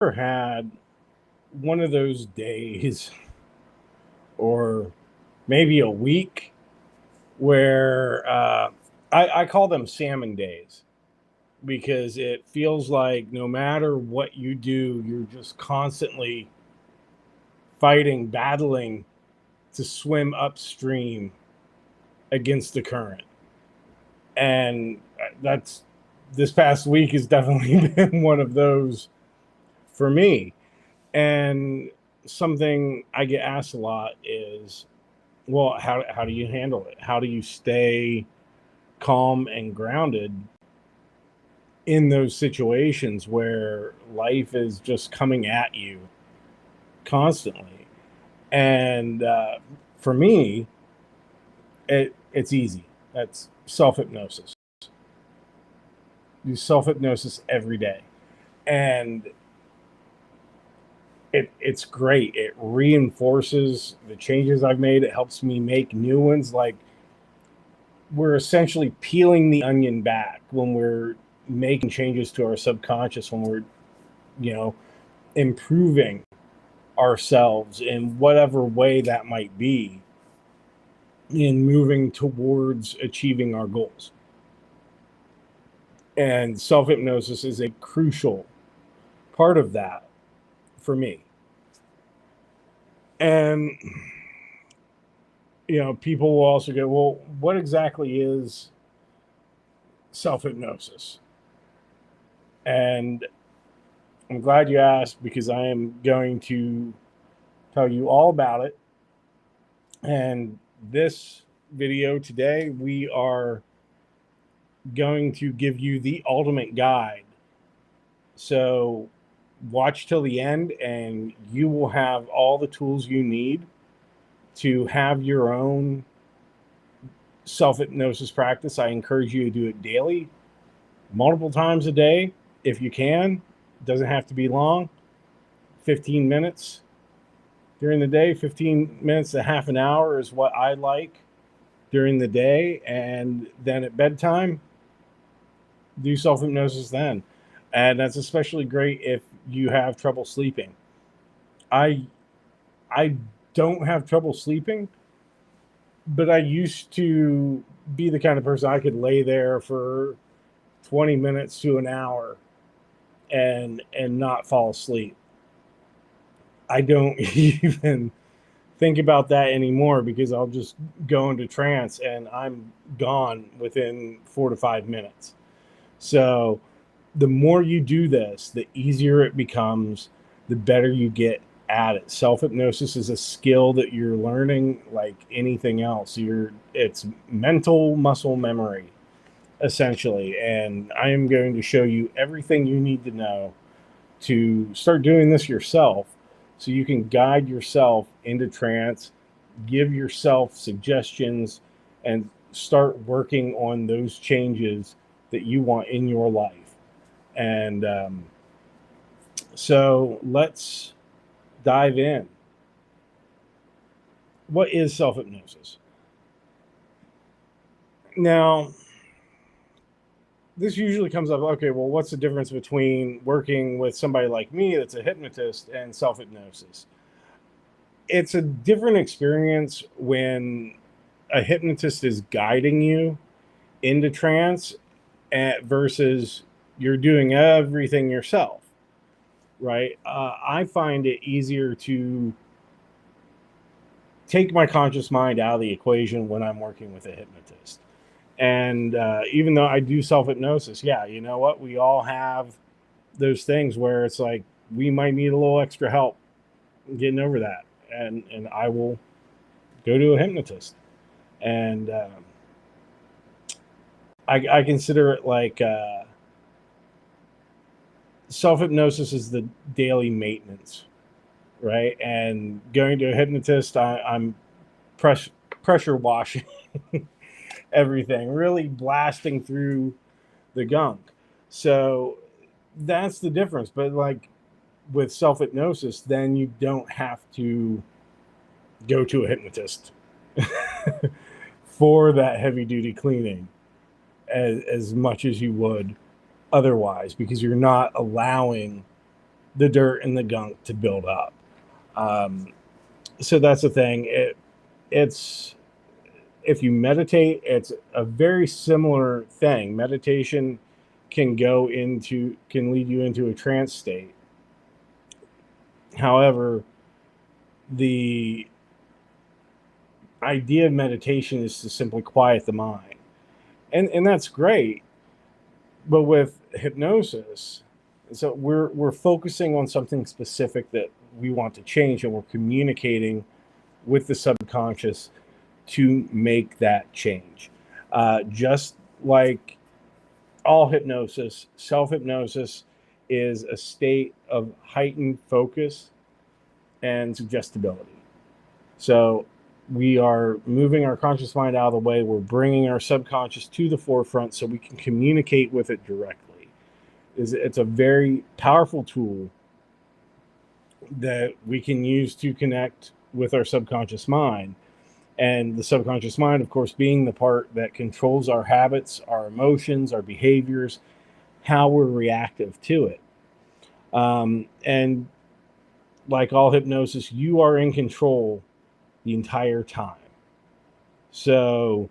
Ever had one of those days or maybe a week where I call them salmon days because it feels like no matter what you do, you're just constantly fighting, battling to swim upstream against the current. And that's this past week has definitely been one of those for me. And something I get asked a lot is, well, how do you handle it? How do you stay calm and grounded in those situations where life is just coming at you constantly? And for me, it's easy. That's self-hypnosis. Do self-hypnosis every day. And it's great. It reinforces the changes I've made. It helps me make new ones. Like, we're essentially peeling the onion back when we're making changes to our subconscious, when we're, improving ourselves in whatever way that might be, in moving towards achieving our goals. And self-hypnosis is a crucial part of that for me. And people will also go, well, what exactly is self-hypnosis? And I'm glad you asked, because I am going to tell you all about it. And this video today, we are going to give you the ultimate guide. So watch till the end and you will have all the tools you need to have your own self-hypnosis practice. I encourage you to do it daily, multiple times a day if you can. It doesn't have to be long. 15 minutes during the day, 15 minutes to half an hour is what I like during the day. And then at bedtime, do self-hypnosis then. And that's especially great if you have trouble sleeping. I don't have trouble sleeping, but I used to be the kind of person I could lay there for 20 minutes to an hour and not fall asleep. I don't even think about that anymore, because I'll just go into trance and I'm gone within 4 to 5 minutes. So the more you do this, the easier it becomes, the better you get at it. Self-hypnosis is a skill that you're learning like anything else. It's mental muscle memory, essentially. And I am going to show you everything you need to know to start doing this yourself, so you can guide yourself into trance, give yourself suggestions, and start working on those changes that you want in your life. And so let's dive in. What is self-hypnosis? Now, this usually comes up, okay, well, what's the difference between working with somebody like me that's a hypnotist and self-hypnosis? It's a different experience when a hypnotist is guiding you into trance versus you're doing everything yourself, right? I find it easier to take my conscious mind out of the equation when I'm working with a hypnotist. And even though I do self-hypnosis, yeah, you know what? We all have those things where it's like we might need a little extra help getting over that. And I will go to a hypnotist. And I consider it like self-hypnosis is the daily maintenance, right? And going to a hypnotist, I'm pressure washing everything, really blasting through the gunk. So that's the difference. But like with self-hypnosis, then you don't have to go to a hypnotist for that heavy duty cleaning as much as you would otherwise, because you're not allowing the dirt and the gunk to build up. So that's the thing. It's if you meditate, it's a very similar thing. Meditation can lead you into a trance state. However, the idea of meditation is to simply quiet the mind. And that's great. But with hypnosis, so we're focusing on something specific that we want to change, and we're communicating with the subconscious to make that change. Just like all hypnosis, self-hypnosis is a state of heightened focus and suggestibility. So we are moving our conscious mind out of the way. We're bringing our subconscious to the forefront so we can communicate with it directly. It's a very powerful tool that we can use to connect with our subconscious mind. And the subconscious mind, of course, being the part that controls our habits, our emotions, our behaviors, how we're reactive to it. And like all hypnosis, you are in control the entire time. So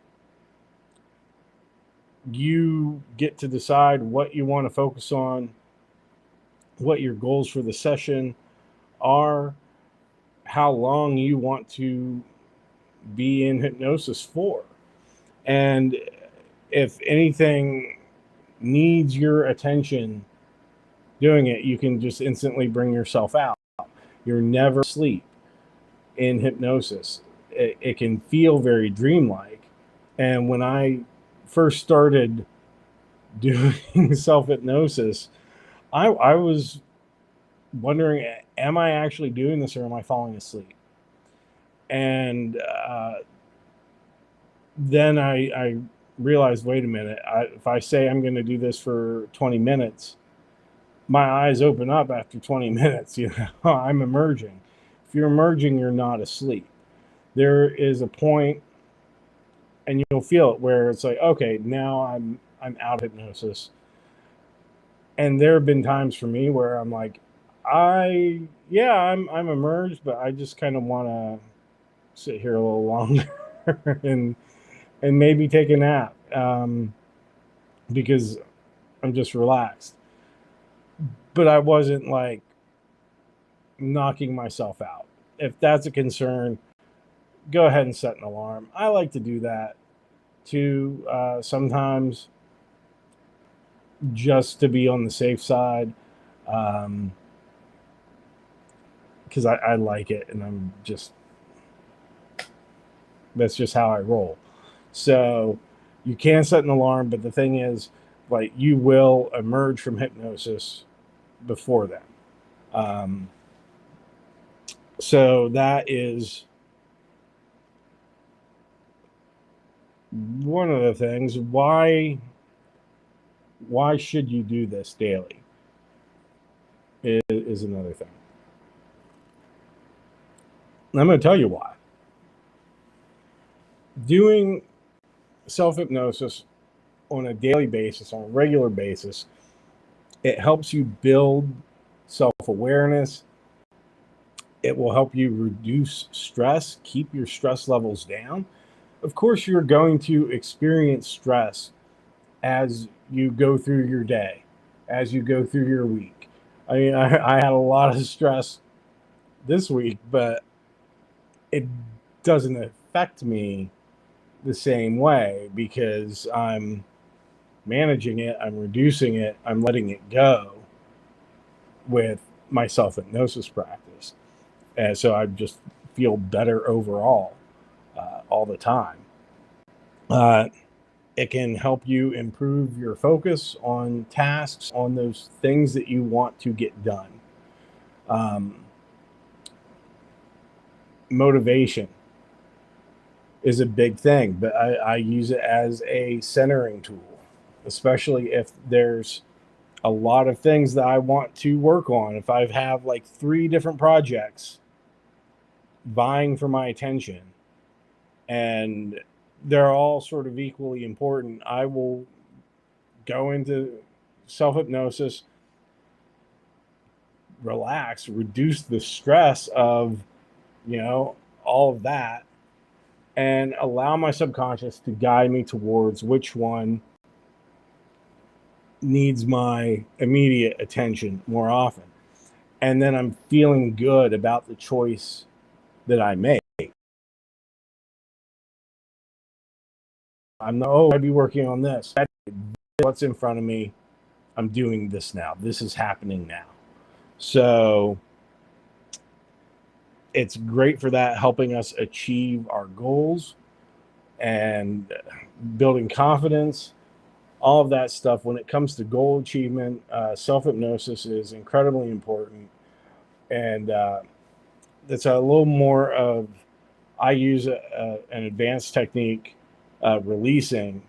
you get to decide what you want to focus on, what your goals for the session are, how long you want to be in hypnosis for. And if anything needs your attention doing it, you can just instantly bring yourself out. You're never asleep in hypnosis. It can feel very dreamlike. And when I first started doing self-hypnosis, I was wondering, am I actually doing this or am I falling asleep? And then I realized, wait a minute, if I say I'm going to do this for 20 minutes, my eyes open up after 20 minutes. I'm emerging. If you're emerging, you're not asleep. There is a point, and you'll feel it, where it's like, okay, now I'm out of hypnosis. And there have been times for me where I'm like, I'm emerged, but I just kind of want to sit here a little longer and maybe take a nap, because I'm just relaxed. But I wasn't like knocking myself out. If that's a concern, go ahead and set an alarm. I like to do that too, sometimes, just to be on the safe side, because I like it, and that's just how I roll. So you can set an alarm, but the thing is, like, you will emerge from hypnosis before then. So that is one of the things. Why should you do this daily is another thing. I'm going to tell you why. Doing self-hypnosis on a daily basis, on a regular basis, it helps you build self-awareness. It will help you reduce stress, keep your stress levels down. Of course, you're going to experience stress as you go through your day, as you go through your week. I mean, I had a lot of stress this week, but it doesn't affect me the same way because I'm managing it, I'm reducing it, I'm letting it go with my self-hypnosis practice. And so I just feel better overall, all the time. It can help you improve your focus on tasks, on those things that you want to get done. Motivation is a big thing, but I use it as a centering tool, especially if there's a lot of things that I want to work on. If I have like 3 different projects vying for my attention and they're all sort of equally important, I will go into self-hypnosis, relax, reduce the stress of, all of that, and allow my subconscious to guide me towards which one needs my immediate attention more often. And then I'm feeling good about the choice that I make. I'd be working on this. What's in front of me? I'm doing this now. This is happening now. So it's great for that, helping us achieve our goals and building confidence, all of that stuff. When it comes to goal achievement, self-hypnosis is incredibly important. And it's a little more of, I use an advanced technique, releasing,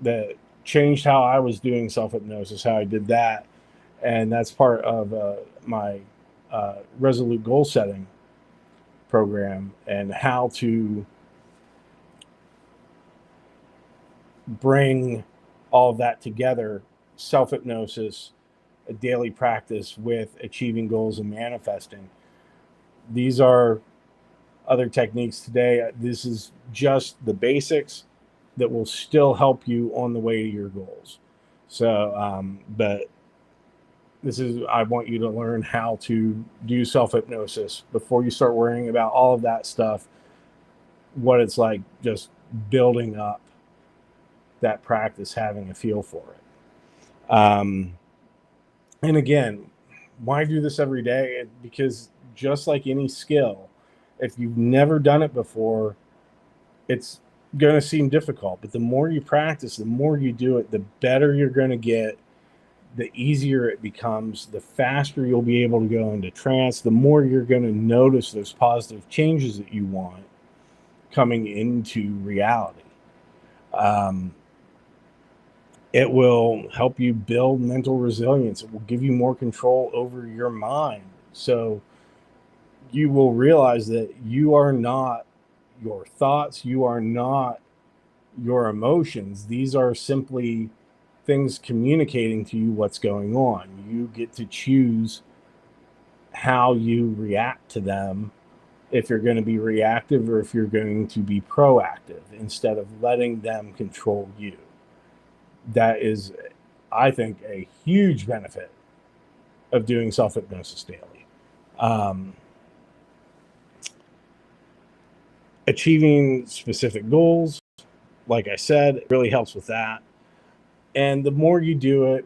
that changed how I was doing self-hypnosis, how I did that. And that's part of my resolute goal setting program, and how to bring all of that together, self-hypnosis, a daily practice with achieving goals and manifesting. These are other techniques today. This is just the basics that will still help you on the way to your goals. So, but I want you to learn how to do self-hypnosis before you start worrying about all of that stuff, what it's like just building up that practice, having a feel for it. And again, why do this every day? Because just like any skill, if you've never done it before, it's going to seem difficult. But the more you practice, the more you do it, the better you're going to get, the easier it becomes, the faster you'll be able to go into trance, the more you're going to notice those positive changes that you want coming into reality. It will help you build mental resilience. It will give you more control over your mind. So you will realize that you are not your thoughts, you are not your emotions. These are simply things communicating to you what's going on. You get to choose how you react to them, if you're going to be reactive or if you're going to be proactive, instead of letting them control you. That is, I think, a huge benefit of doing self-hypnosis daily. Achieving specific goals, like I said, it really helps with that. And the more you do it,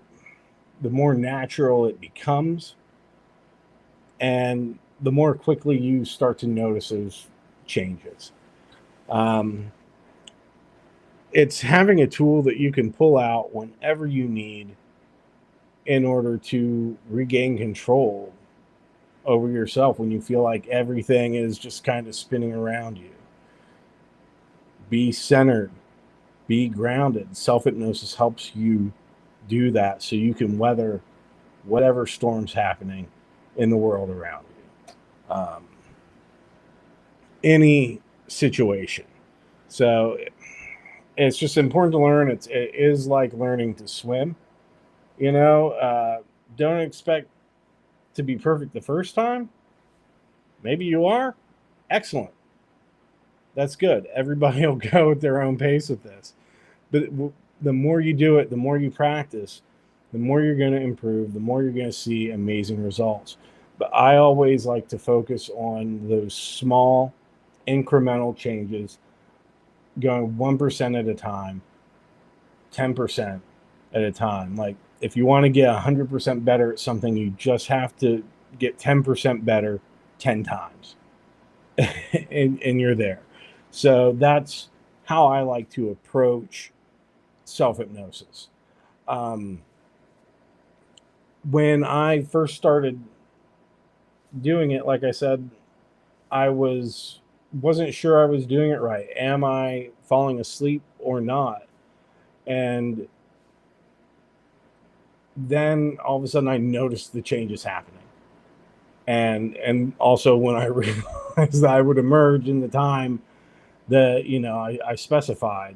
the more natural it becomes, and the more quickly you start to notice those changes. It's having a tool that you can pull out whenever you need in order to regain control over yourself when you feel like everything is just kind of spinning around you. Be centered, be grounded. Self-hypnosis helps you do that so you can weather whatever storm's happening in the world around you. Any situation. So it's just important to learn. It is like learning to swim. Don't expect to be perfect the first time. Maybe you are. Excellent. That's good. Everybody will go at their own pace with this. But the more you do it, the more you practice, the more you're going to improve, the more you're going to see amazing results. But I always like to focus on those small incremental changes, going 1% at a time, 10% at a time. Like, if you want to get 100% better at something, you just have to get 10% better 10 times. and you're there. So that's how I like to approach self-hypnosis. When I first started doing it, like I said, I wasn't sure I was doing it right. Am I falling asleep or not? And then all of a sudden I noticed the changes happening. And also when I realized that I would emerge in the time that, I specified.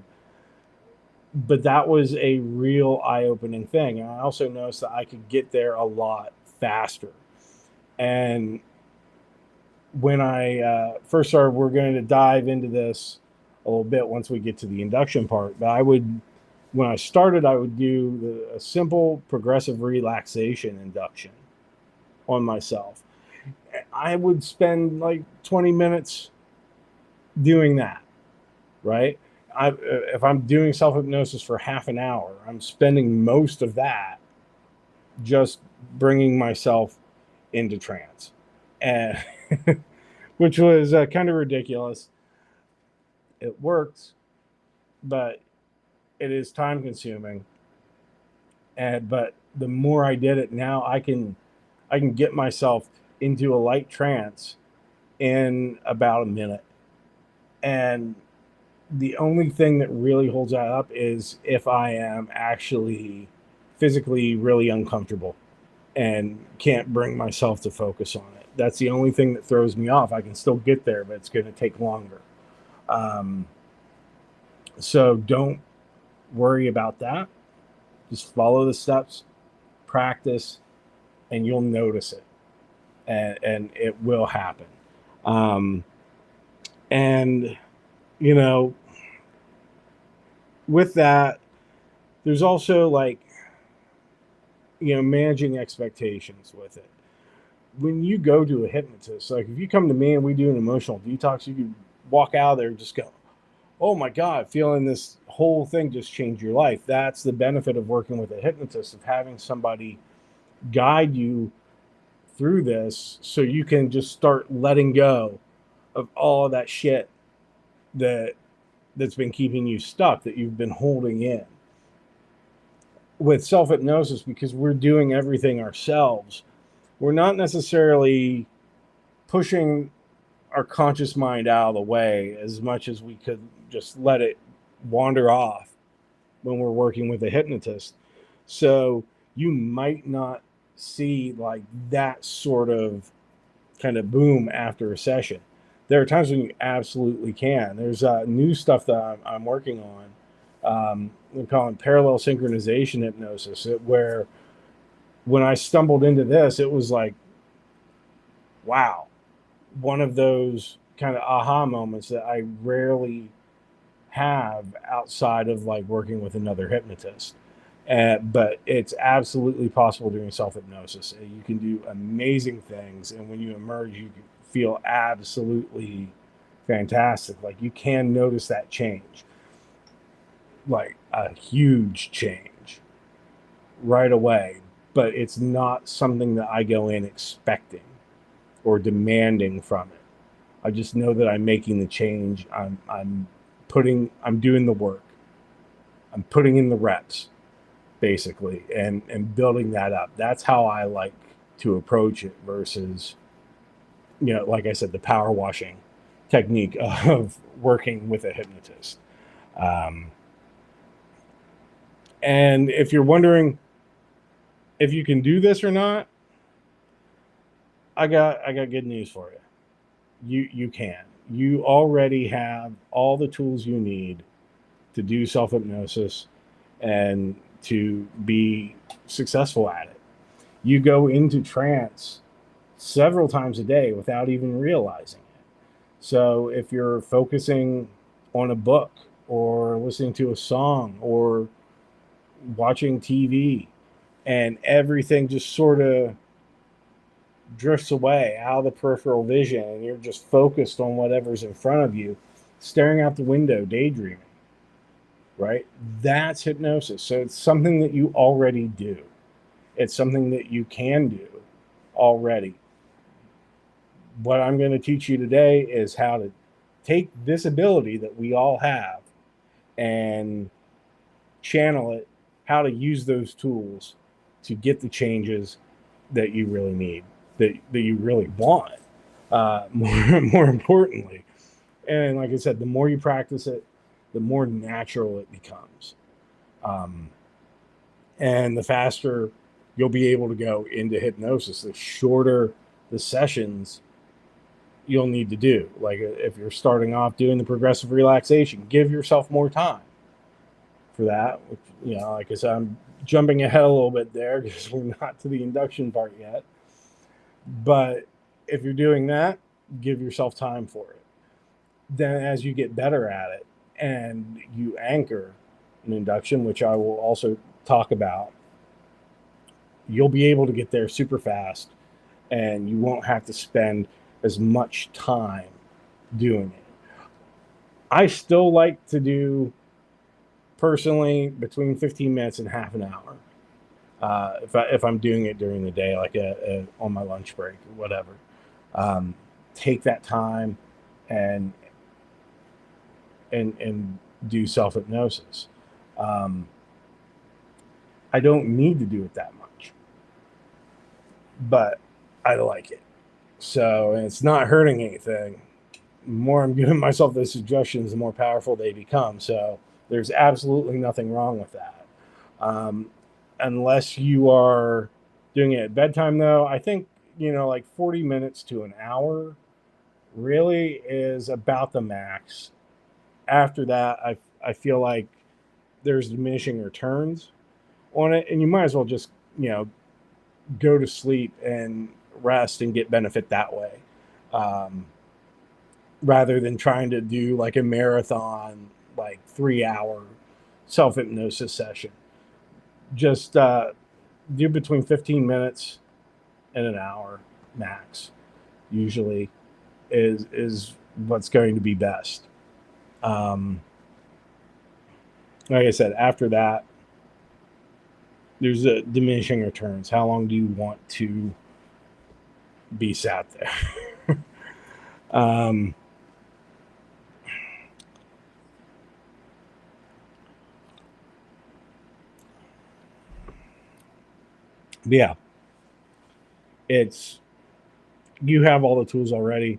But that was a real eye-opening thing. And I also noticed that I could get there a lot faster. And when I first started, we're going to dive into this a little bit once we get to the induction part. But when I started, I would do a simple progressive relaxation induction on myself. I would spend like 20 minutes doing that, right? If I'm doing self-hypnosis for half an hour, I'm spending most of that just bringing myself into trance, and which was kind of ridiculous. It works, but it is time consuming. But the more I did it, now I can get myself into a light trance in about a minute. And the only thing that really holds that up is if I am actually physically really uncomfortable and can't bring myself to focus on it. That's the only thing that throws me off. I can still get there, but it's going to take longer. So don't worry about that. Just follow the steps, practice, and you'll notice it. And it will happen. And, you know, with that, there's also like, managing expectations with it. When you go to a hypnotist, like if you come to me and we do an emotional detox, you can walk out of there and just go, oh my God, feeling this whole thing just change your life. That's the benefit of working with a hypnotist, of having somebody guide you through this so you can just start letting go of all of that shit that's been keeping you stuck, that you've been holding in. With self-hypnosis, because we're doing everything ourselves, we're not necessarily pushing our conscious mind out of the way as much as we could just let it wander off when we're working with a hypnotist. So you might not see like that sort of kind of boom after a session. There are times when you absolutely can. There's new stuff that I'm working on. We call it parallel synchronization hypnosis, where when I stumbled into this, it was like, wow, one of those kind of aha moments that I rarely have outside of like working with another hypnotist. But it's absolutely possible doing self-hypnosis. You can do amazing things, and when you emerge, you can feel absolutely fantastic. Like you can notice that change, like a huge change right away. But it's not something that I go in expecting or demanding from it. I just know that I'm making the change. I'm doing the work. I'm putting in the reps, basically, and building that up. That's how I like to approach it versus, like I said, the power washing technique of working with a hypnotist. And if you're wondering if you can do this or not, I got good news for you. You can. You already have all the tools you need to do self-hypnosis and to be successful at it. You go into trance several times a day without even realizing it. So if you're focusing on a book or listening to a song or watching TV and everything just sort of drifts away out of the peripheral vision and you're just focused on whatever's in front of you, staring out the window, daydreaming, right? That's hypnosis. So it's something that you already do. It's something that you can do already. What I'm going to teach you today is how to take this ability that we all have and channel it, how to use those tools to get the changes that you really need, that you really want, more importantly. And like I said, the more you practice it, the more natural it becomes. And the faster you'll be able to go into hypnosis, the shorter the sessions you'll need to do. Like if you're starting off doing the progressive relaxation, give yourself more time for that. Like I said, I'm jumping ahead a little bit there because we're not to the induction part yet. But if you're doing that, give yourself time for it. Then as you get better at it and you anchor an induction, which I will also talk about, you'll be able to get there super fast and you won't have to spend as much time doing it. I still like to do, personally, between 15 minutes and half an hour. If I'm doing it during the day, like on my lunch break or whatever, take that time and do self-hypnosis. I don't need to do it that much, but I like it. So, and it's not hurting anything. The more I'm giving myself those suggestions, the more powerful they become. So there's absolutely nothing wrong with that. Unless you are doing it at bedtime, though, I think, like 40 minutes to an hour really is about the max. After that, I feel like there's diminishing returns on it, and you might as well just, go to sleep and rest and get benefit that way, rather than trying to do like a marathon, like 3-hour self-hypnosis session. Just do between 15 minutes and an hour max, usually is what's going to be best. Like I said, after that, there's a diminishing returns. How long do you want to be sat there? Yeah, it's, you have all the tools already.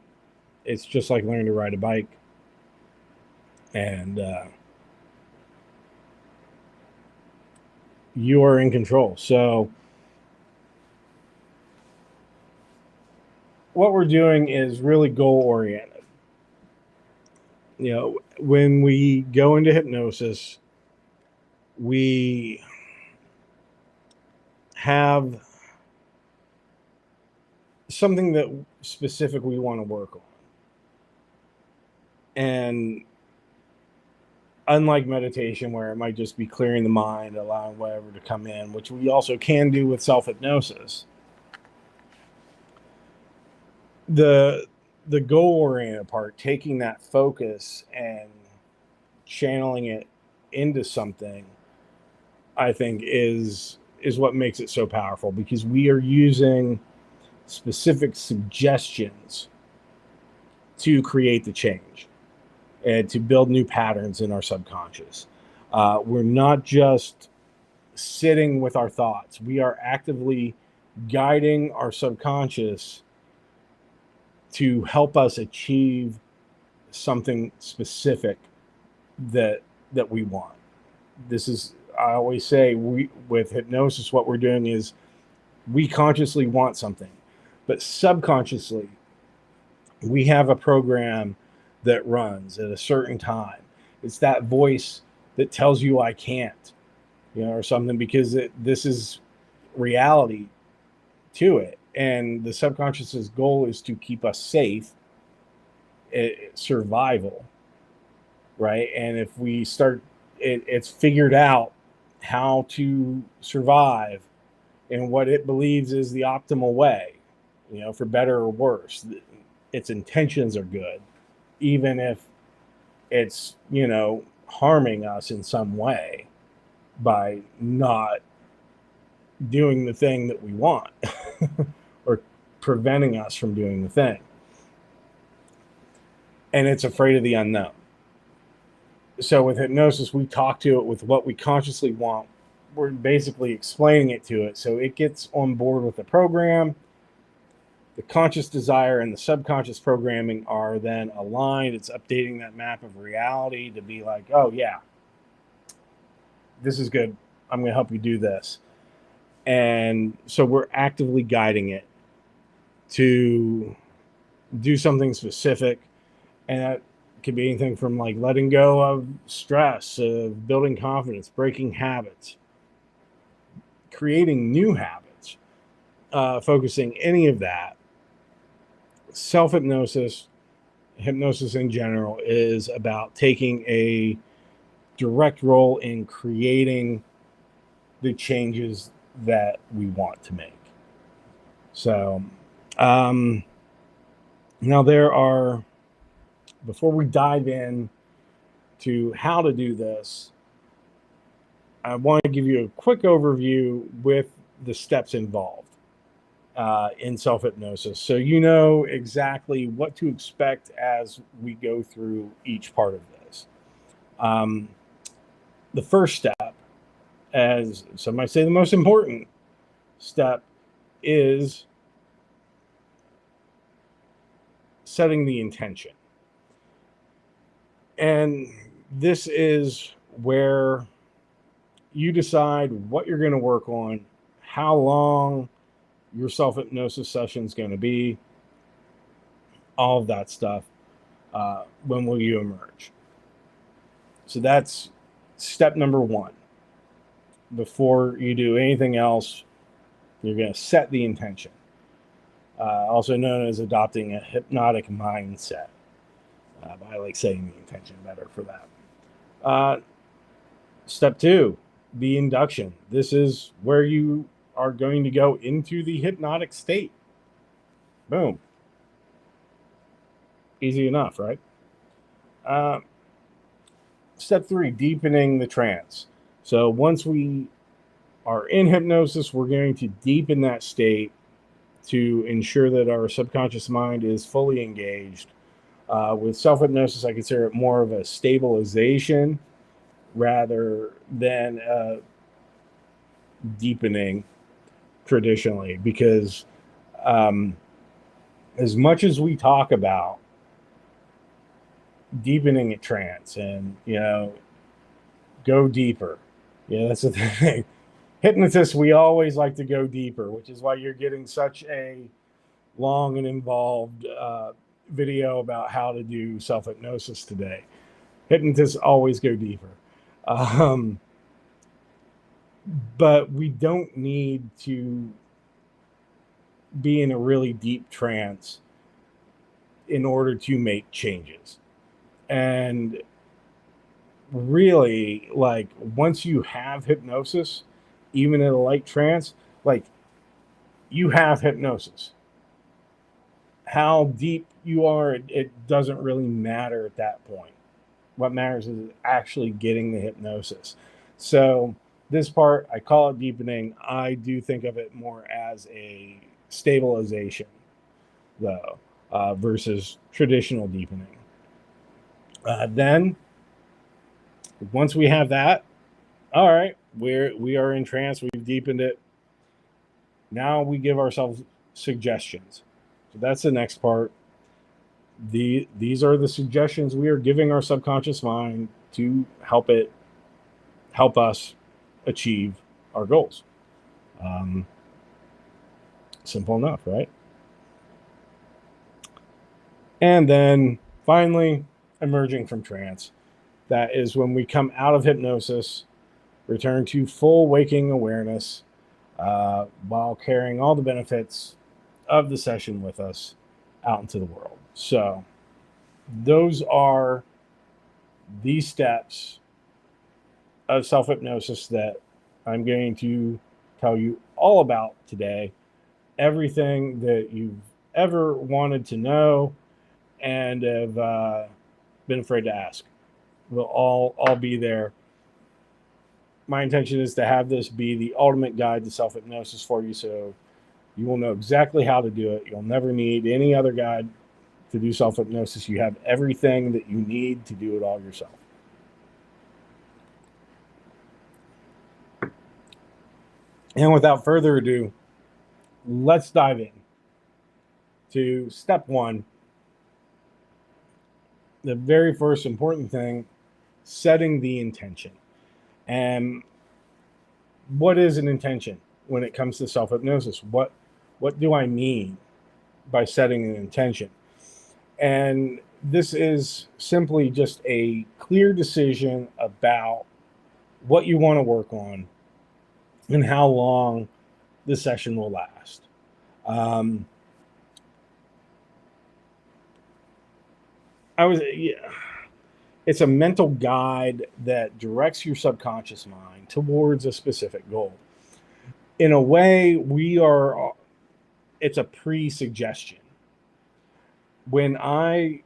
It's just like learning to ride a bike, and you are in control. So what we're doing is really goal oriented. When we go into hypnosis, we have something that specific we want to work on. And unlike meditation, where it might just be clearing the mind, allowing whatever to come in, which we also can do with self-hypnosis, the goal-oriented part, taking that focus and channeling it into something, I think is what makes it so powerful, because we are using specific suggestions to create the change and to build new patterns in our subconscious. We're not just sitting with our thoughts. We are actively guiding our subconscious to help us achieve something specific that we want. This is, I always say, with hypnosis, what we're doing is we consciously want something, but subconsciously we have a program that runs at a certain time. It's that voice that tells you I can't, or something, because this is reality to it. And the subconscious's goal is to keep us safe, survival, right? And if we start, it's figured out how to survive in what it believes is the optimal way, for better or worse. Its intentions are good, even if it's, harming us in some way by not doing the thing that we want or preventing us from doing the thing. And it's afraid of the unknown. So with hypnosis, we talk to it with what we consciously want. We're basically explaining it to it so it gets on board with the program. The conscious desire and the subconscious programming are then aligned. It's updating that map of reality to be like, oh yeah, this is good. I'm going to help you do this. And so we're actively guiding it to do something specific. And that could be anything from like letting go of stress, of building confidence, breaking habits, creating new habits, focusing any of that. Self-hypnosis, hypnosis in general, is about taking a direct role in creating the changes that we want to make. So, now before we dive in to how to do this, I want to give you a quick overview with the steps involved in self-hypnosis, so you know exactly what to expect as we go through each part of this. The first step, as some might say the most important step, is setting the intention. And this is where you decide what you're going to work on, how long your self-hypnosis session is going to be, all of that stuff. When will you emerge? So that's step number one. Before you do anything else, you're going to set the intention, also known as adopting a hypnotic mindset. I like saying the intention better for that. Step two, the induction. This is where you are going to go into the hypnotic state. Boom. Easy enough, right? Step three, deepening the trance. So once we are in hypnosis, we're going to deepen that state to ensure that our subconscious mind is fully engaged. With self-hypnosis, I consider it more of a stabilization rather than deepening traditionally, because as much as we talk about deepening a trance and, go deeper, that's the thing. Hypnotists, we always like to go deeper, which is why you're getting such a long and involved video about how to do self-hypnosis today. Hypnotists always go deeper. But we don't need to be in a really deep trance in order to make changes. And really, like, once you have hypnosis, even in a light trance, like, you have hypnosis. How deep you are, it doesn't really matter at that point. What matters is actually getting the hypnosis. So this part, I call it deepening. I do think of it more as a stabilization, though, versus traditional deepening. Then, once we have that, all right, we are in trance. We've deepened it. Now we give ourselves suggestions. So that's the next part. These are the suggestions we are giving our subconscious mind to help us achieve our goals. Simple enough, right? And then finally, emerging from trance. That is when we come out of hypnosis, return to full waking awareness, while carrying all the benefits of the session with us out into the world. So those are the steps of self-hypnosis that I'm going to tell you all about today. Everything that you've ever wanted to know and have been afraid to ask will all be there. My intention is to have this be the ultimate guide to self-hypnosis for you, so you will know exactly how to do it. You'll never need any other guide to do self-hypnosis. You have everything that you need to do it all yourself. And without further ado, let's dive in to step one. The very first important thing, setting the intention. And what is an intention when it comes to self-hypnosis? What do I mean by setting an intention? And this is simply just a clear decision about what you want to work on and how long the session will last. Um, it's a mental guide that directs your subconscious mind towards a specific goal. In a way, it's a pre-suggestion. When I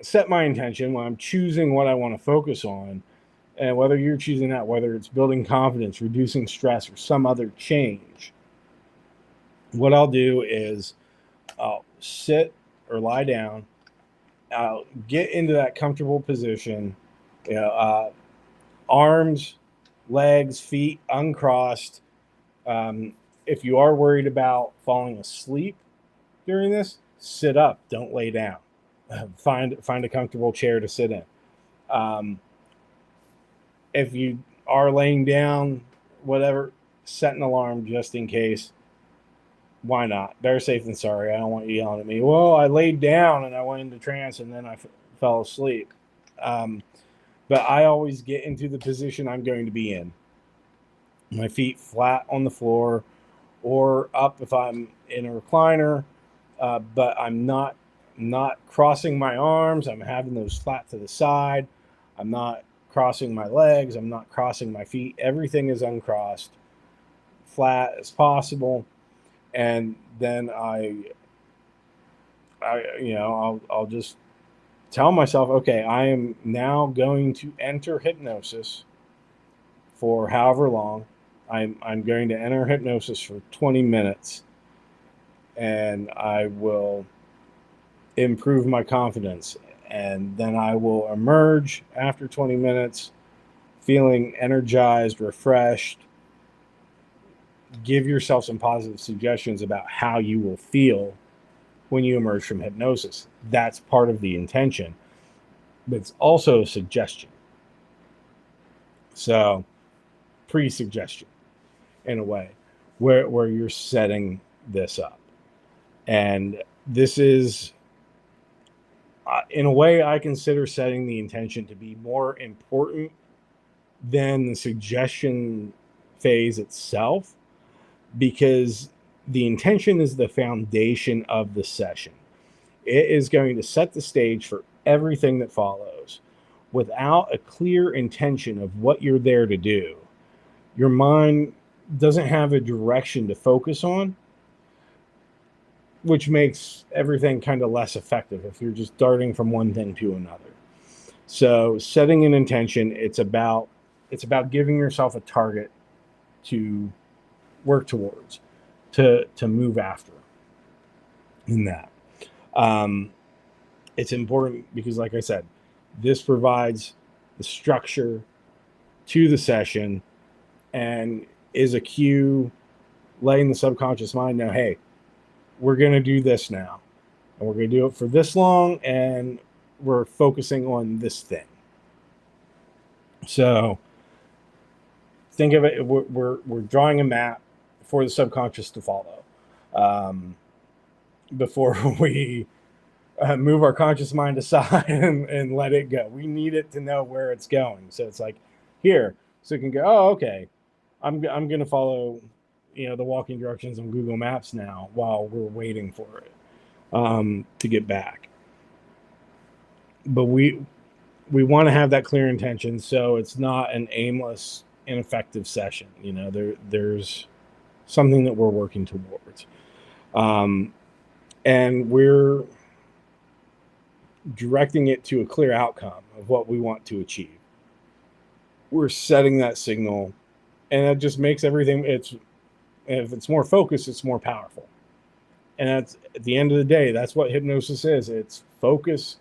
set my intention, when I'm choosing what I want to focus on, and whether you're choosing that, whether it's building confidence, reducing stress, or some other change, what I'll do is I'll sit or lie down. I'll get into that comfortable position, arms, legs, feet uncrossed. If you are worried about falling asleep during this, sit up. Don't lay down. Find a comfortable chair to sit in. If you are laying down, whatever, set an alarm just in case. Why not? Better safe than sorry. I don't want you yelling at me. Well, I laid down and I went into trance and then I fell asleep. But I always get into the position I'm going to be in. My feet flat on the floor or up if I'm in a recliner. But I'm not crossing my arms. I'm having those flat to the side. I'm not crossing my legs. I'm not crossing my feet. Everything is uncrossed, flat as possible. And then I'll just tell myself, okay, I am now going to enter hypnosis for however long. I'm going to enter hypnosis for 20 minutes, and I will improve my confidence. And then I will emerge after 20 minutes feeling energized, refreshed. Give yourself some positive suggestions about how you will feel when you emerge from hypnosis. That's part of the intention, but it's also a suggestion. So, pre-suggestion in a way where you're setting this up. And this is, in a way, I consider setting the intention to be more important than the suggestion phase itself, because the intention is the foundation of the session. It is going to set the stage for everything that follows. Without a clear intention of what you're there to do, your mind doesn't have a direction to focus on, which makes everything kind of less effective if you're just darting from one thing to another. So setting an intention, it's about giving yourself a target to work towards, to move after in that. It's important because, like I said, this provides the structure to the session and is a cue letting the subconscious mind know, hey, we're going to do this now, and we're going to do it for this long, and we're focusing on this thing. So think of it, we're drawing a map for the subconscious to follow before we move our conscious mind aside and let it go. We need it to know where it's going. So it's like here, so it can go, oh, okay, I'm going to follow, the walking directions on Google Maps now while we're waiting for it to get back. But we want to have that clear intention, so it's not an aimless, ineffective session. There's something that we're working towards, and we're directing it to a clear outcome of what we want to achieve. We're setting that signal, and it just makes everything. If it's more focused, it's more powerful. And that's, at the end of the day, that's what hypnosis is. It's focus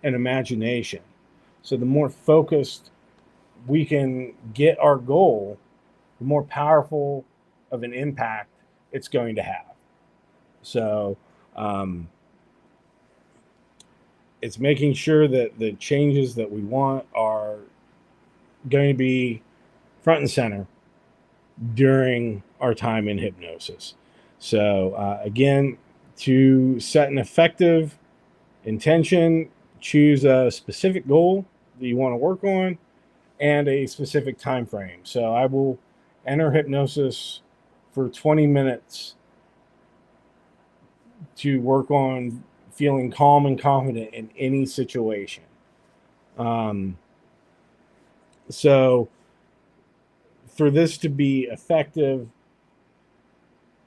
and imagination. So the more focused we can get our goal, the more powerful of an impact it's going to have. So it's making sure that the changes that we want are going to be front and center during our time in hypnosis. So again, to set an effective intention, choose a specific goal that you want to work on and a specific time frame. So I will enter hypnosis for 20 minutes to work on feeling calm and confident in any situation. So for this to be effective,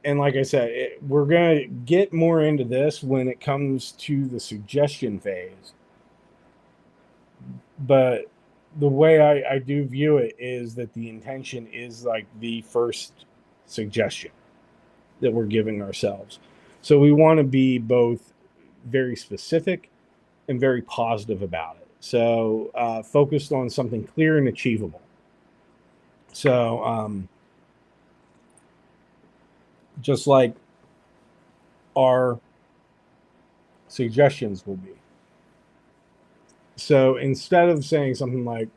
and like I said, we're going to get more into this when it comes to the suggestion phase. But the way I do view it is that the intention is like the first suggestion that we're giving ourselves. So we want to be both very specific and very positive about it. So focused on something clear and achievable. So just like our suggestions will be. So instead of saying something like,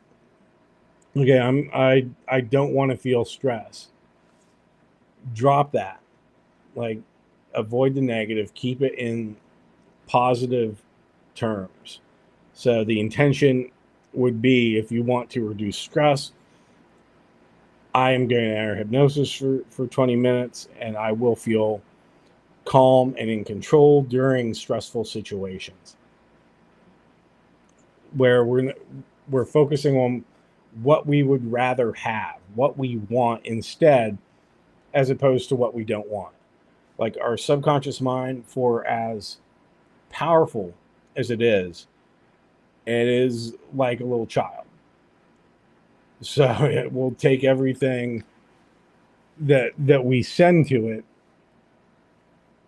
okay, I don't want to feel stress, drop that. Like, avoid the negative, keep it in positive terms. So the intention would be, if you want to reduce stress, I am going to enter hypnosis for 20 minutes, and I will feel calm and in control during stressful situations. Where we're focusing on what we would rather have, what we want instead, as opposed to what we don't want. Like, our subconscious mind, for as powerful as it is like a little child. So it will take everything that we send to it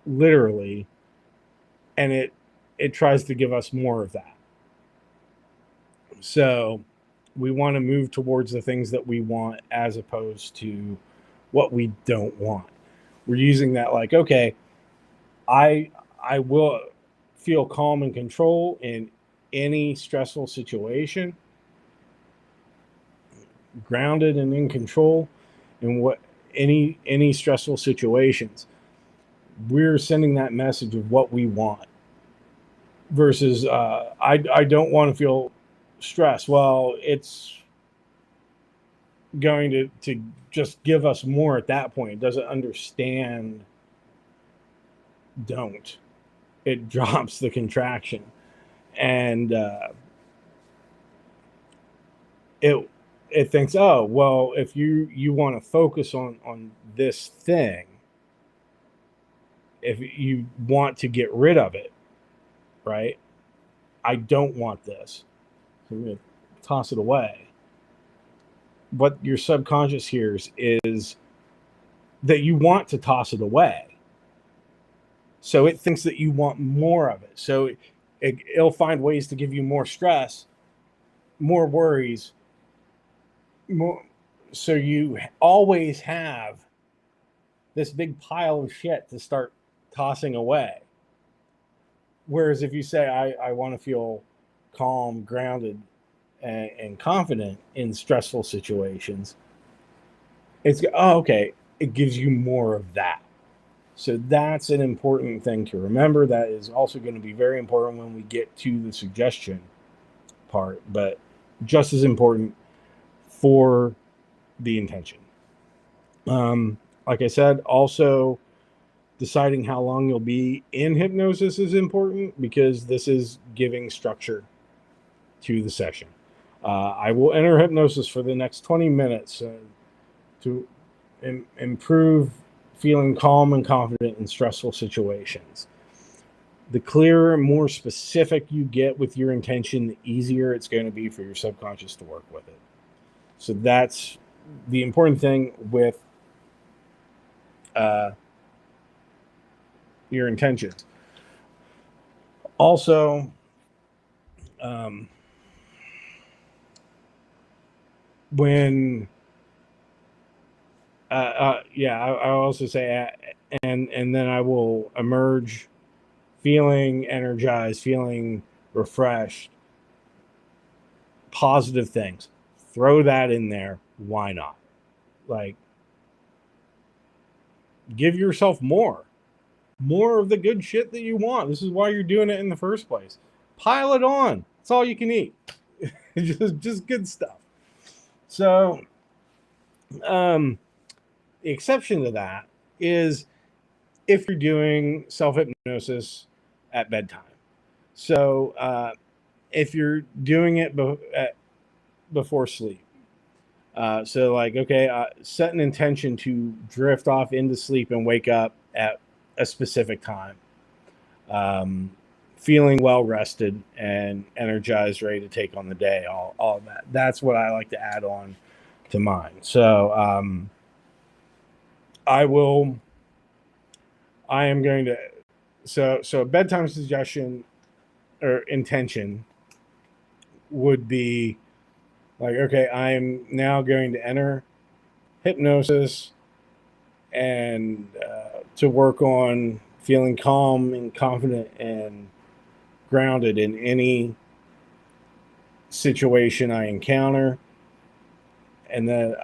literally, and it tries to give us more of that. So we want to move towards the things that we want as opposed to what we don't want. We're using that like, okay, I will feel calm and control in any stressful situation, grounded and in control in what any stressful situations. We're sending that message of what we want versus I don't want to feel stress. Well, it's going to just give us more at that point. It doesn't understand don't. It drops the contraction. And it thinks, oh, well, if you want to focus on this thing, if you want to get rid of it, right? I don't want this. So I'm going to toss it away. What your subconscious hears is that you want to toss it away. So it thinks that you want more of it. So it'll find ways to give you more stress, more worries, more. So you always have this big pile of shit to start tossing away. Whereas if you say, I want to feel calm, grounded, and confident in stressful situations, it's, oh, okay, it gives you more of that. So that's an important thing to remember. That is also going to be very important when we get to the suggestion part, but just as important for the intention. Like I said, also deciding how long you'll be in hypnosis is important because this is giving structure to the session. I will enter hypnosis for the next 20 minutes to improve feeling calm and confident in stressful situations. The clearer, more specific you get with your intention, the easier it's going to be for your subconscious to work with it. So that's the important thing with your intentions. Also, when I also say, and then I will emerge feeling energized, feeling refreshed, positive things. Throw that in there. Why not? Like, give yourself more of the good shit that you want. This is why you're doing it in the first place. Pile it on. It's all you can eat. just good stuff. So, the exception to that is if you're doing self-hypnosis at bedtime. So if you're doing it before sleep, so like, okay, set an intention to drift off into sleep and wake up at a specific time, feeling well rested and energized, ready to take on the day, all of that. That's what I like to add on to mine. So I am going to, so a bedtime suggestion or intention would be like, okay, I am now going to enter hypnosis and to work on feeling calm and confident and grounded in any situation I encounter. And then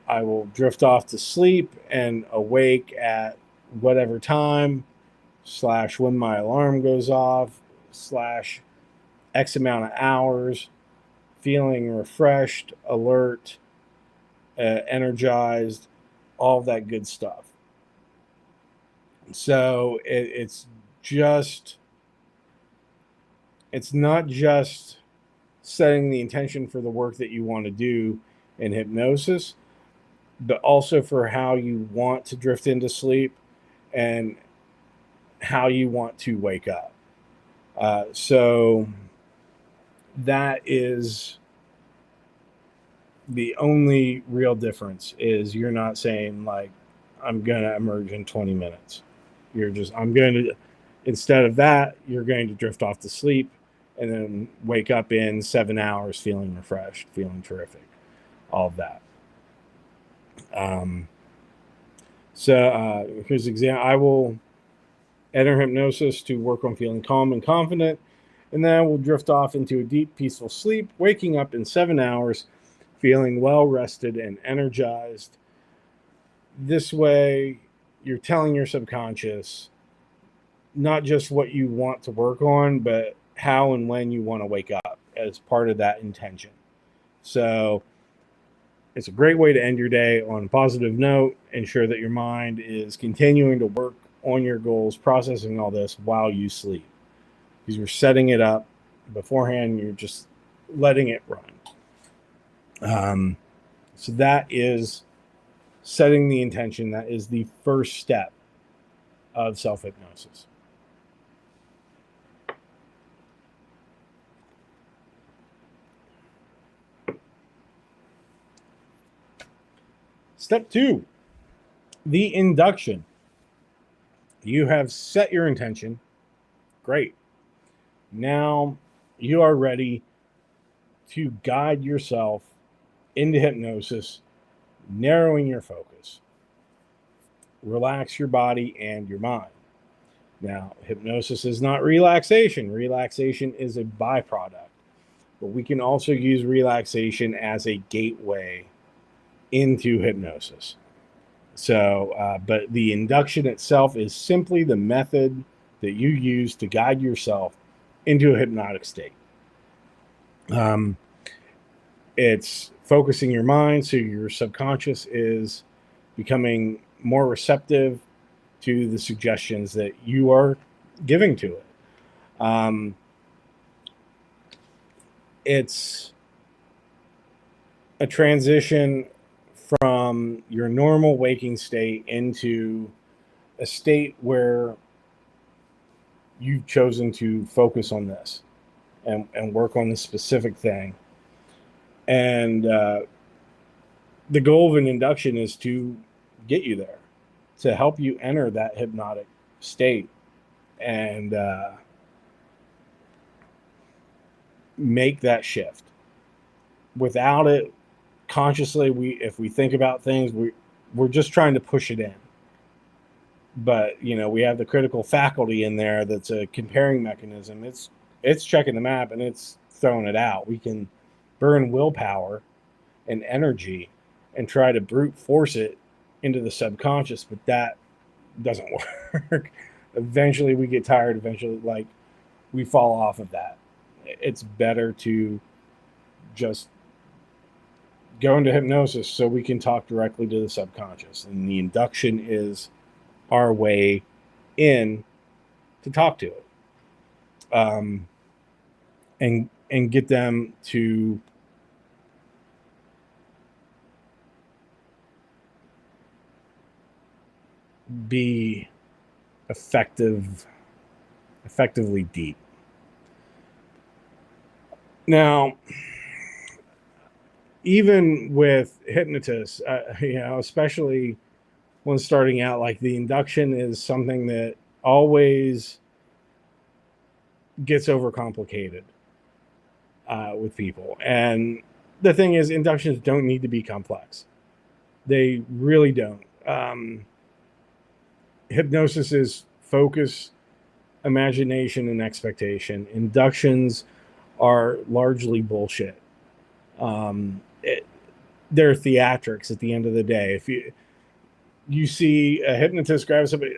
I will drift off to sleep and awake at whatever time / when my alarm goes off / X amount of hours, feeling refreshed, alert, energized, all that good stuff. So it's not just setting the intention for the work that you want to do in hypnosis, but also for how you want to drift into sleep and how you want to wake up. So that is the only real difference. Is you're not saying like, I'm going to emerge in 20 minutes. Instead of that, you're going to drift off to sleep and then wake up in 7 hours feeling refreshed, feeling terrific, all of that. Here's an example. I will enter hypnosis to work on feeling calm and confident, and then I will drift off into a deep, peaceful sleep, waking up in 7 hours, feeling well rested and energized. This way, you're telling your subconscious not just what you want to work on, but how and when you want to wake up as part of that intention. So it's a great way to end your day on a positive note. Ensure that your mind is continuing to work on your goals, processing all this while you sleep. Because you're setting it up beforehand, you're just letting it run. So that is setting the intention. That is the first step of self-hypnosis. Step 2, the induction. You have set your intention. Great. Now you are ready to guide yourself into hypnosis, narrowing your focus. Relax your body and your mind. Now, hypnosis is not relaxation. Relaxation is a byproduct. But we can also use relaxation as a gateway into hypnosis. So, but the induction itself is simply the method that you use to guide yourself into a hypnotic state. It's focusing your mind so your subconscious is becoming more receptive to the suggestions that you are giving to it. It's a transition from your normal waking state into a state where you've chosen to focus on this and work on this specific thing. And the goal of an induction is to get you there, to help you enter that hypnotic state and make that shift. Without it, consciously, if we think about things, we're just trying to push it in. But we have the critical faculty in there that's a comparing mechanism. It's checking the map and it's throwing it out. We can burn willpower and energy and try to brute force it into the subconscious, but that doesn't work. Eventually we get tired. Eventually, like, we fall off of that. It's better to just go into hypnosis so we can talk directly to the subconscious. And the induction is our way in to talk to it, and get them to be effectively deep. Now, even with hypnotists, especially when starting out, like the induction is something that always gets overcomplicated with people. And the thing is, inductions don't need to be complex. They really don't. Hypnosis is focus, imagination, and expectation. Inductions are largely bullshit. They're theatrics at the end of the day. If you see a hypnotist grab somebody,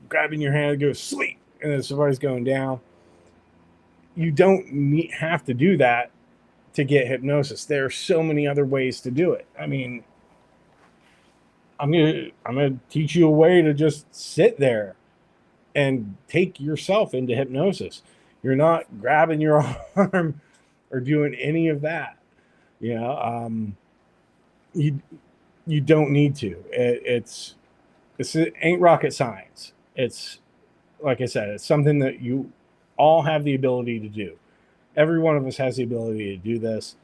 grabbing your hand and go sleep, and then somebody's going down, you don't have to do that to get hypnosis. There are so many other ways to do it. I mean, I'm gonna teach you a way to just sit there and take yourself into hypnosis. You're not grabbing your arm or doing any of that. You don't need to. It ain't rocket science. It's, like I said, it's something that you all have the ability to do. Every one of us has the ability to do this.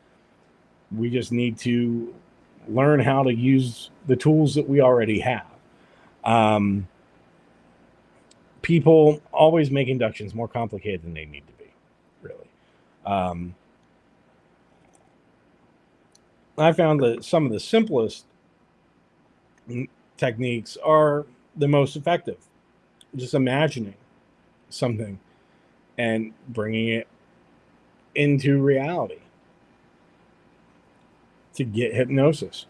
We just need to learn how to use the tools that we already have. People always make inductions more complicated than they need to be, really. I found that some of the simplest techniques are the most effective. Just imagining something and bringing it into reality to get hypnosis.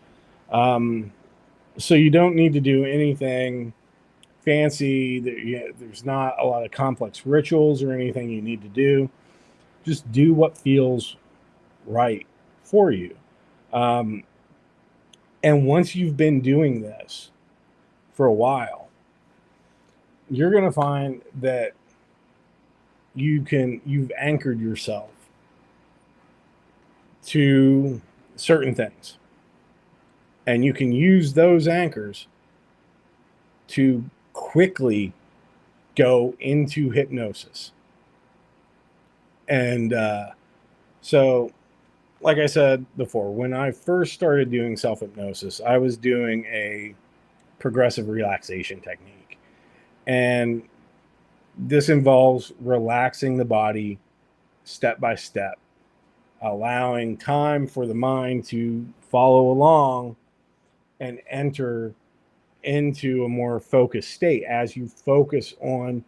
So you don't need to do anything fancy. There's not a lot of complex rituals or anything you need to do. Just do what feels right for you. And once you've been doing this for a while, you're going to find that you've anchored yourself to certain things, and you can use those anchors to quickly go into hypnosis. And so, like I said before, when I first started doing self-hypnosis, I was doing a progressive relaxation technique. And this involves relaxing the body step by step, allowing time for the mind to follow along and enter into a more focused state. As you focus on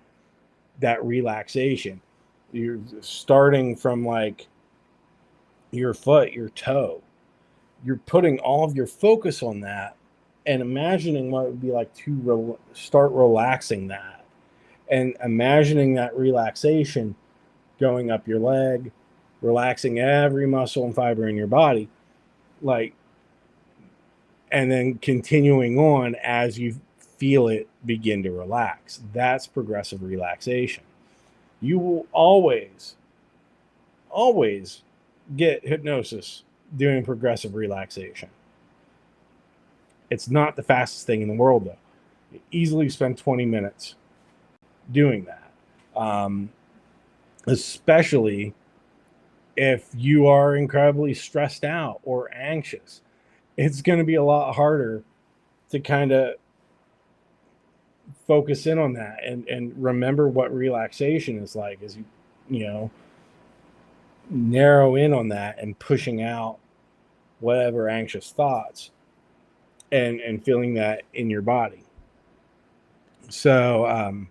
that relaxation, you're starting from like your foot, your toe, you're putting all of your focus on that and imagining what it would be like to start relaxing that, and imagining that relaxation going up your leg, relaxing every muscle and fiber in your body, and then continuing on as you feel it begin to relax. That's progressive relaxation. You will always get hypnosis doing progressive relaxation. It's not the fastest thing in the world, though. You easily spend 20 minutes doing that, especially if you are incredibly stressed out or anxious. It's going to be a lot harder to kind of focus in on that and remember what relaxation is like, as you narrow in on that and pushing out whatever anxious thoughts and feeling that in your body. So I'm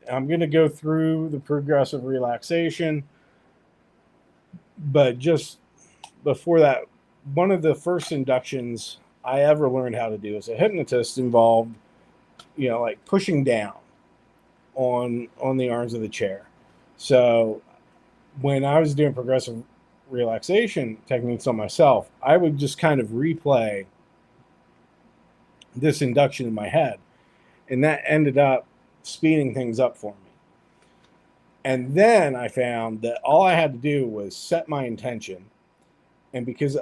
going to go through the progressive relaxation, but just before that, one of the first inductions I ever learned how to do as a hypnotist involved, like pushing down on the arms of the chair. So when I was doing progressive relaxation techniques on myself, I would just kind of replay this induction in my head. And that ended up speeding things up for me. And then I found that all I had to do was set my intention. And because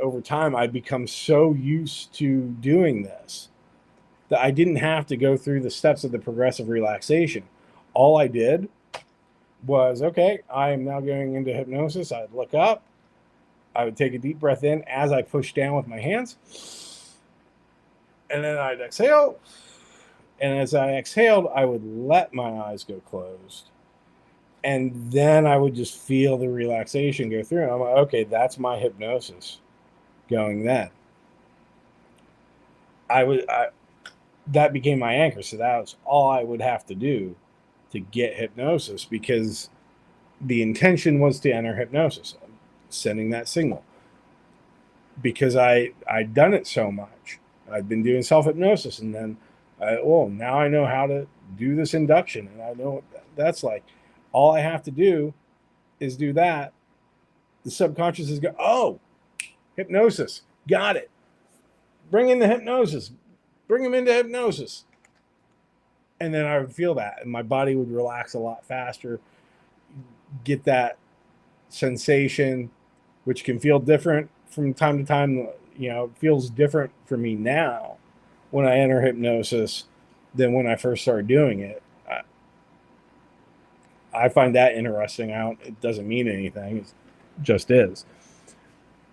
over time, I'd become so used to doing this that I didn't have to go through the steps of the progressive relaxation. All I did was, okay, I am now going into hypnosis. I'd look up, I would take a deep breath in as I push down with my hands, and then I'd exhale. And as I exhaled, I would let my eyes go closed. And then I would just feel the relaxation go through. And I'm like, okay, that's my hypnosis going then. That became my anchor. So that was all I would have to do to get hypnosis, because the intention was to enter hypnosis, sending that signal. Because I'd done it so much. I'd been doing self-hypnosis, and then, now I know how to do this induction, and I know what that's like. All I have to do is do that. The subconscious is oh, hypnosis, got it. Bring in the hypnosis. Bring them into hypnosis. And then I would feel that, and my body would relax a lot faster, get that sensation, which can feel different from time to time. It feels different for me now when I enter hypnosis than when I first started doing it. I find that interesting. It doesn't mean anything. It just is.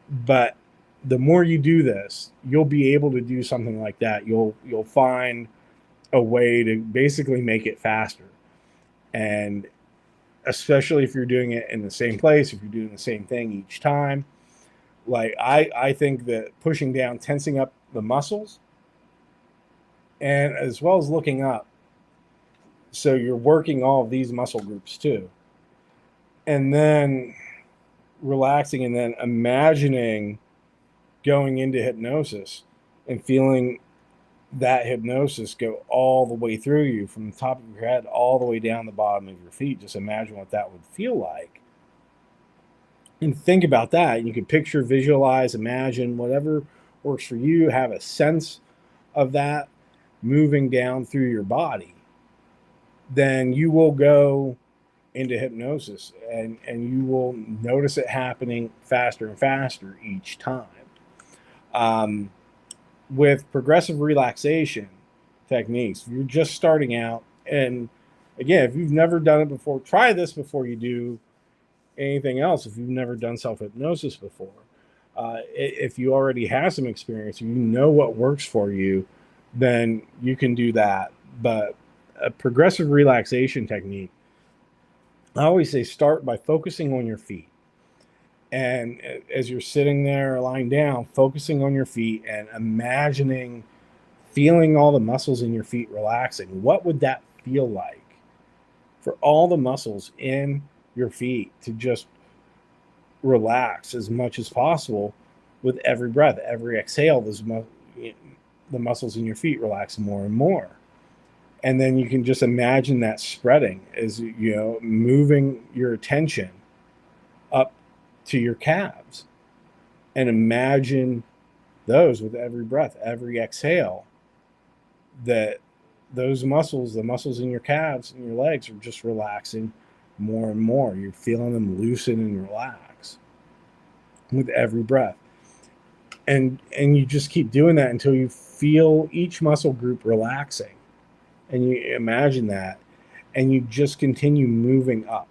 But the more you do this, you'll be able to do something like that. You'll find a way to basically make it faster. And especially if you're doing it in the same place, if you're doing the same thing each time. Like I think that pushing down, tensing up the muscles, and as well as looking up. So you're working all of these muscle groups too. And then relaxing, and then imagining going into hypnosis and feeling that hypnosis go all the way through you, from the top of your head all the way down the bottom of your feet. Just imagine what that would feel like. And think about that. You can picture, visualize, imagine, whatever works for you. Have a sense of that moving down through your body. Then you will go into hypnosis, and you will notice it happening faster and faster each time. With progressive relaxation techniques, if you're just starting out, and again, if you've never done it before, try this before you do anything else. If you've never done self-hypnosis before, if you already have some experience, you know what works for you, then you can do that. But a progressive relaxation technique, I always say, start by focusing on your feet. And as you're sitting there lying down, focusing on your feet and imagining feeling all the muscles in your feet relaxing. What would that feel like for all the muscles in your feet to just relax as much as possible with every breath? Every exhale, the muscles in your feet relax more and more. And then you can just imagine that spreading as moving your attention up to your calves, and imagine those with every breath, every exhale, that those muscles, the muscles in your calves and your legs, are just relaxing more and more. You're feeling them loosen and relax with every breath. And you just keep doing that until you feel each muscle group relaxing. And you imagine that, and you just continue moving up,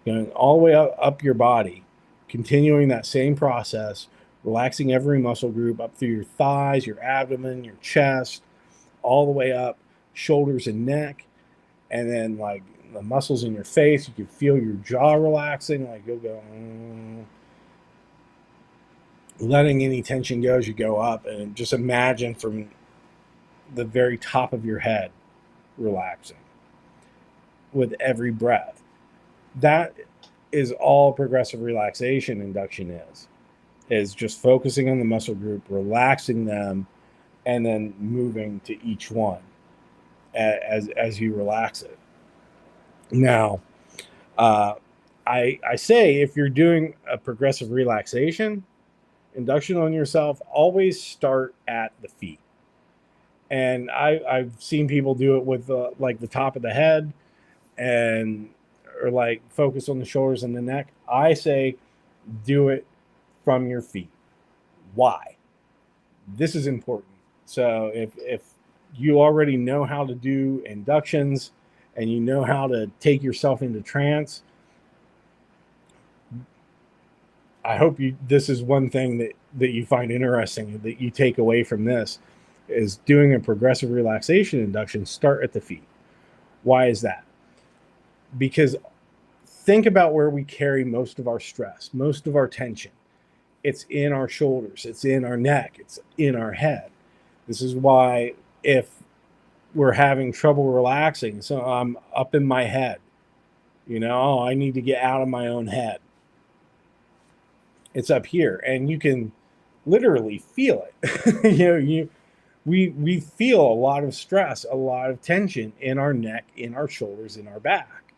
going all the way up your body, continuing that same process, relaxing every muscle group up through your thighs, your abdomen, your chest, all the way up, shoulders and neck, and then like the muscles in your face. You can feel your jaw relaxing, like you'll go, letting any tension go as you go up, and just imagine from the very top of your head relaxing with every breath. That is all progressive relaxation induction is just focusing on the muscle group, relaxing them, and then moving to each one as you relax it. Now, I say, if you're doing a progressive relaxation induction on yourself, always start at the feet. And I've seen people do it with like the top of the head, and or like focus on the shoulders and the neck. I say do it from your feet. Why? This is important. So if you already know how to do inductions and you know how to take yourself into trance, I hope this is one thing that you find interesting, that you take away from this, is doing a progressive relaxation induction. Start at the feet. Why is that? Because think about where we carry most of our stress, most of our tension. It's in our shoulders, it's in our neck, it's in our head. This is why if we're having trouble relaxing, so I'm up in my head, I need to get out of my own head. It's up here, and you can literally feel it. We feel a lot of stress, a lot of tension in our neck, in our shoulders, in our back.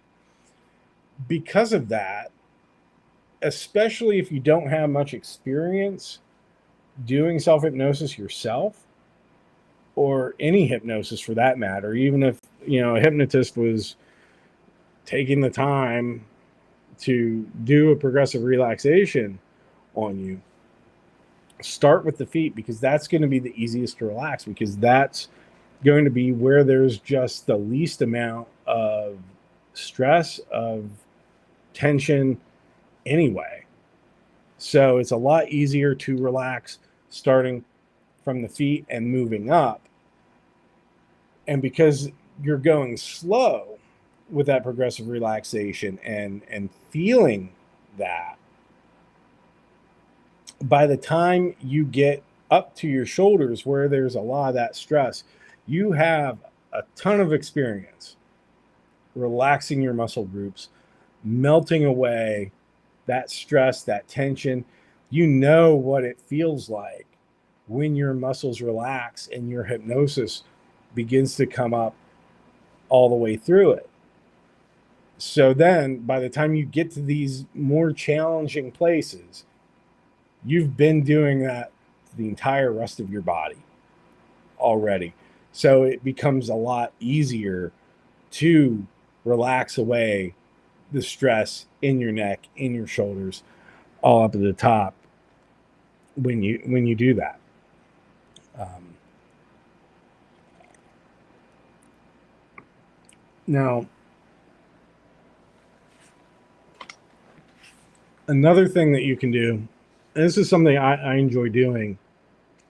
Because of that, especially if you don't have much experience doing self-hypnosis yourself, or any hypnosis for that matter, even if a hypnotist was taking the time to do a progressive relaxation on you, start with the feet, because that's going to be the easiest to relax, because that's going to be where there's just the least amount of stress, of tension anyway. So it's a lot easier to relax starting from the feet and moving up. And because you're going slow with that progressive relaxation and feeling that, by the time you get up to your shoulders where there's a lot of that stress, you have a ton of experience relaxing your muscle groups, melting away that stress, that tension. You know what it feels like when your muscles relax and your hypnosis begins to come up all the way through it. So then by the time you get to these more challenging places, you've been doing that the entire rest of your body already. So it becomes a lot easier to relax away the stress in your neck, in your shoulders, all up at the top when you do that. Now, another thing that you can do, and this is something I enjoy doing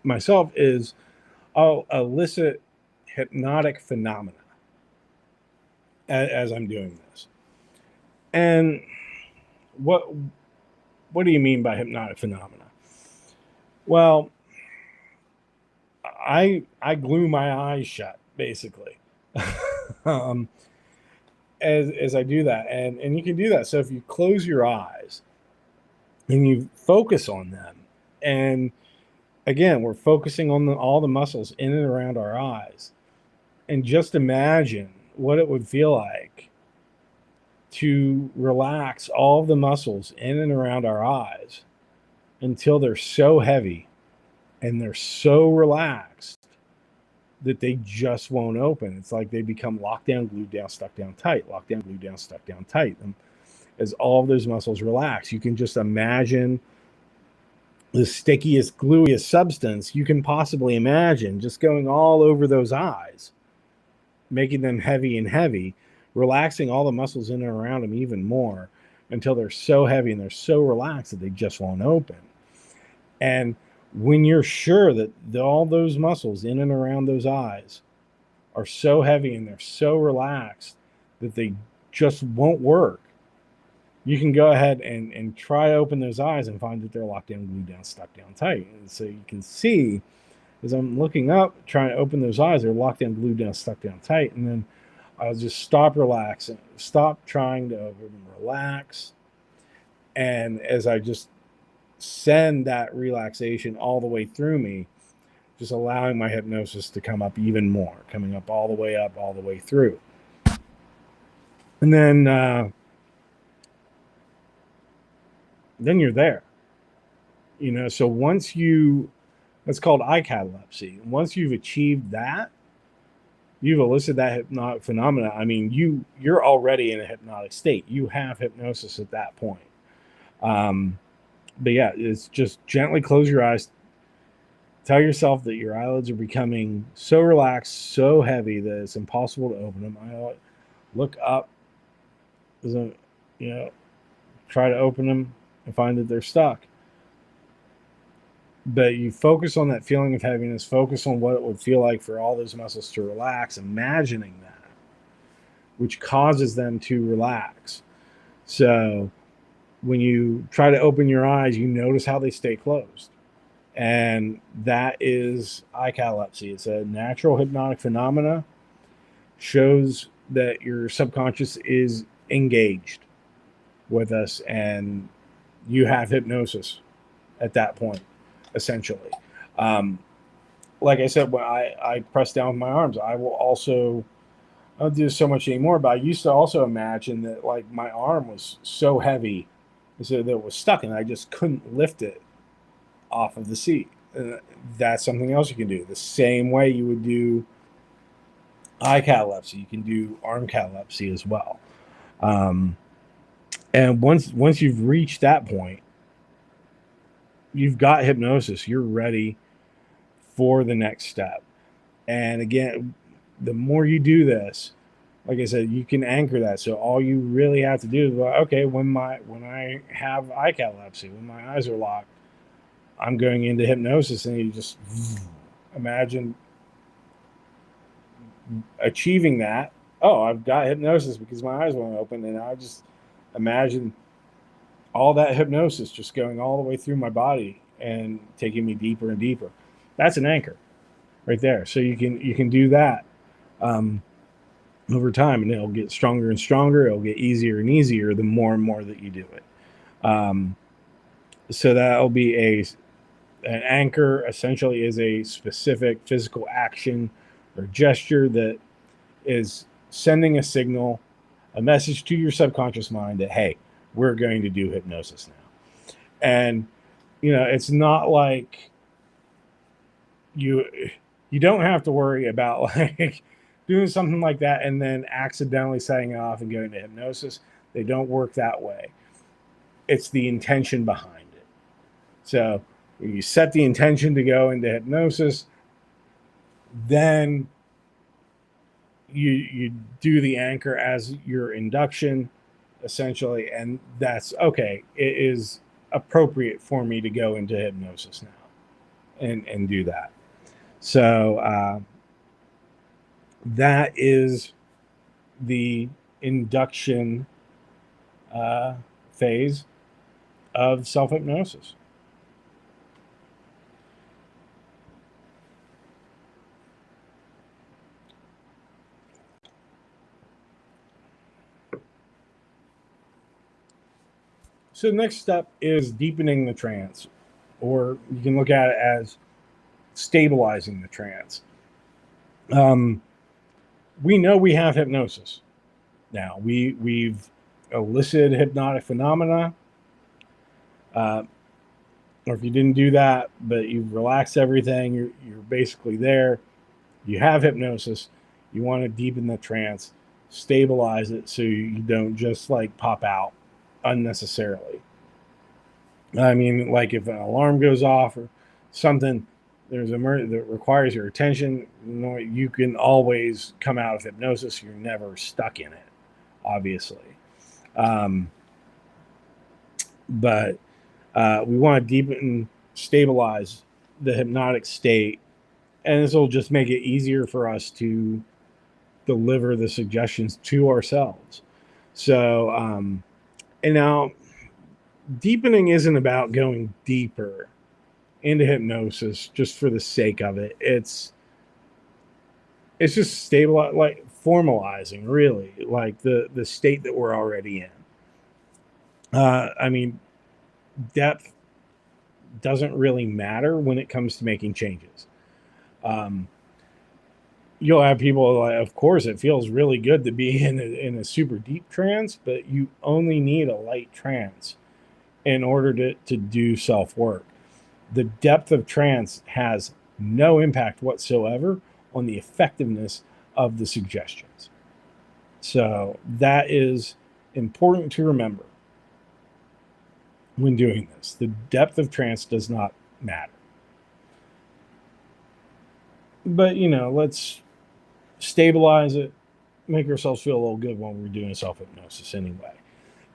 myself, is I'll elicit hypnotic phenomena as I'm doing this. And what do you mean by hypnotic phenomena? Well, I glue my eyes shut, basically, as I do that, and you can do that. So if you close your eyes and you focus on them, and again, we're focusing on all the muscles in and around our eyes, and just imagine what it would feel like to relax all the muscles in and around our eyes until they're so heavy and they're so relaxed that they just won't open. It's like they become locked down, glued down, stuck down tight, locked down, glued down, stuck down tight. And as all of those muscles relax, you can just imagine the stickiest, gluiest substance you can possibly imagine just going all over those eyes, making them heavy and heavy, relaxing all the muscles in and around them even more until they're so heavy and they're so relaxed that they just won't open. And when you're sure that all those muscles in and around those eyes are so heavy and they're so relaxed that they just won't work, you can go ahead and try to open those eyes and find that they're locked down, glued down, stuck down tight. And so you can see, as I'm looking up, trying to open those eyes, they're locked down, glued down, stuck down tight. And then I'll just stop relaxing, stop trying to open them, relax. And as I just send that relaxation all the way through me, just allowing my hypnosis to come up even more, coming up, all the way through. And then you're there. So once you That's called eye catalepsy. Once you've achieved that, you've elicited that hypnotic phenomena. I mean, you're already in a hypnotic state. You have hypnosis at that point. But yeah, it's just gently close your eyes. Tell yourself that your eyelids are becoming so relaxed, so heavy that it's impossible to open them. I look up, try to open them and find that they're stuck. But you focus on that feeling of heaviness, focus on what it would feel like for all those muscles to relax, imagining that, which causes them to relax. So when you try to open your eyes, you notice how they stay closed. And that is eye catalepsy. It's a natural hypnotic phenomena. Shows that your subconscious is engaged with us, and you have hypnosis at that point, essentially. Like I said, when I press down with my arms, I don't do so much anymore, but I used to also imagine that like my arm was so heavy so that it was stuck and I just couldn't lift it off of the seat. That's something else you can do. The same way you would do eye catalepsy, you can do arm catalepsy as well. And once you've reached that point, you've got hypnosis. You're ready for the next step. And again, the more you do this, like I said, you can anchor that. So all you really have to do is, okay, when I have eye catalepsy, when my eyes are locked, I'm going into hypnosis, and you just imagine achieving that. Oh, I've got hypnosis because my eyes won't open, and I just imagine all that hypnosis just going all the way through my body and taking me deeper and deeper. That's an anchor right there. So you can do that over time, and it'll get stronger and stronger. It'll get easier and easier the more and more that you do it. So that'll be an anchor. Essentially, is a specific physical action or gesture that is sending a signal, a message to your subconscious mind that, hey, we're going to do hypnosis now. And it's not like you don't have to worry about like doing something like that and then accidentally setting it off and going to hypnosis. They don't work that way. It's the intention behind it. So when you set the intention to go into hypnosis, then you do the anchor as your induction, essentially, and that's okay. It is appropriate for me to go into hypnosis now and do that. So that is the induction phase of self-hypnosis. So the next step is deepening the trance, or you can look at it as stabilizing the trance. We know we have hypnosis. Now we've elicited hypnotic phenomena, or if you didn't do that, but you've relaxed everything, you're basically there. You have hypnosis. You want to deepen the trance, stabilize it so you don't just like pop out unnecessarily. I mean, like if an alarm goes off or something, there's a murder that requires your attention, you can always come out of hypnosis. You're never stuck in it, obviously. But we want to deepen, stabilize the hypnotic state, and this will just make it easier for us to deliver the suggestions to ourselves. So, and now deepening isn't about going deeper into hypnosis just for the sake of it. It's just stabilizing, like formalizing, really, like the state that we're already in. I mean, depth doesn't really matter when it comes to making changes. You'll have people like, of course, it feels really good to be in a super deep trance, but you only need a light trance in order to do self-work. the depth of trance has no impact whatsoever on the effectiveness of the suggestions. So that is important to remember when doing this. The depth of trance does not matter. But, let's stabilize it, make ourselves feel a little good when we're doing self-hypnosis anyway.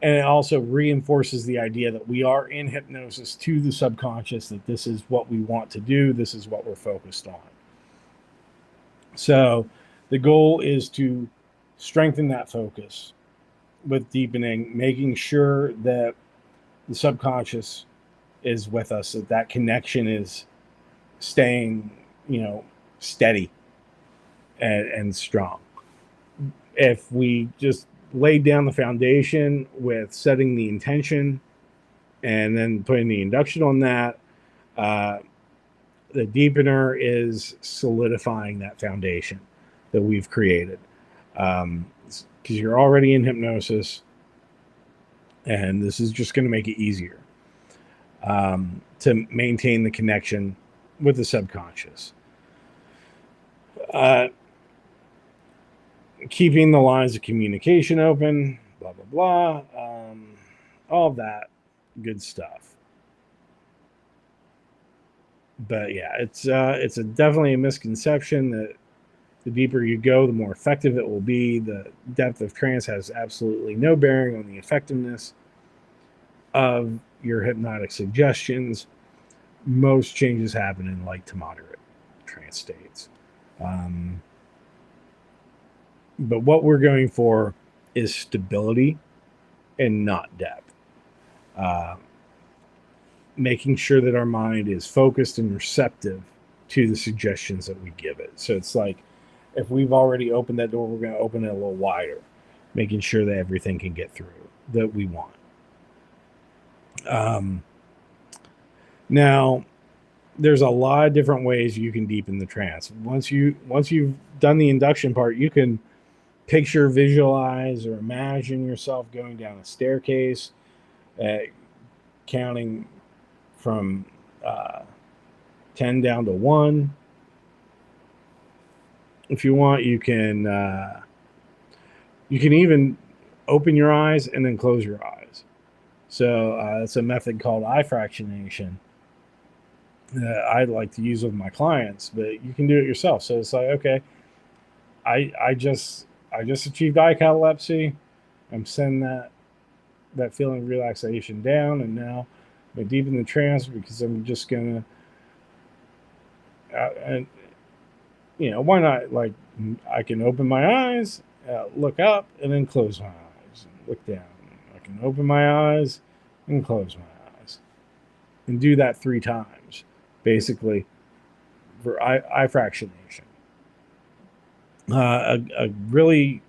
And it also reinforces the idea that we are in hypnosis to the subconscious, that this is what we want to do, this is what we're focused on. So the goal is to strengthen that focus with deepening, making sure that the subconscious is with us, that connection is staying, steady and strong. If we just laid down the foundation with setting the intention and then putting the induction on that, the deepener is solidifying that foundation that we've created. Because you're already in hypnosis, and this is just going to make it easier to maintain the connection with the subconscious. Keeping the lines of communication open, blah, blah, blah, all of that good stuff. But yeah, it's definitely a misconception that the deeper you go, the more effective it will be. The depth of trance has absolutely no bearing on the effectiveness of your hypnotic suggestions. Most changes happen in light to moderate trance states. But what we're going for is stability and not depth. Making sure that our mind is focused and receptive to the suggestions that we give it. So it's like, if we've already opened that door, we're going to open it a little wider, making sure that everything can get through that we want. Now, there's a lot of different ways you can deepen the trance. Once you've done the induction part, you can picture, visualize, or imagine yourself going down a staircase, counting from 10 down to 1. If you want, you can even open your eyes and then close your eyes. So it's a method called eye fractionation that I like to use with my clients, but you can do it yourself. So it's like, okay, I just achieved eye catalepsy. I'm sending that feeling of relaxation down, and now I deepen the trance because I'm just gonna and why not? Like, I can open my eyes, look up, and then close my eyes, and look down. I can open my eyes and close my eyes, and do that 3 times, basically, for eye fractionation. A really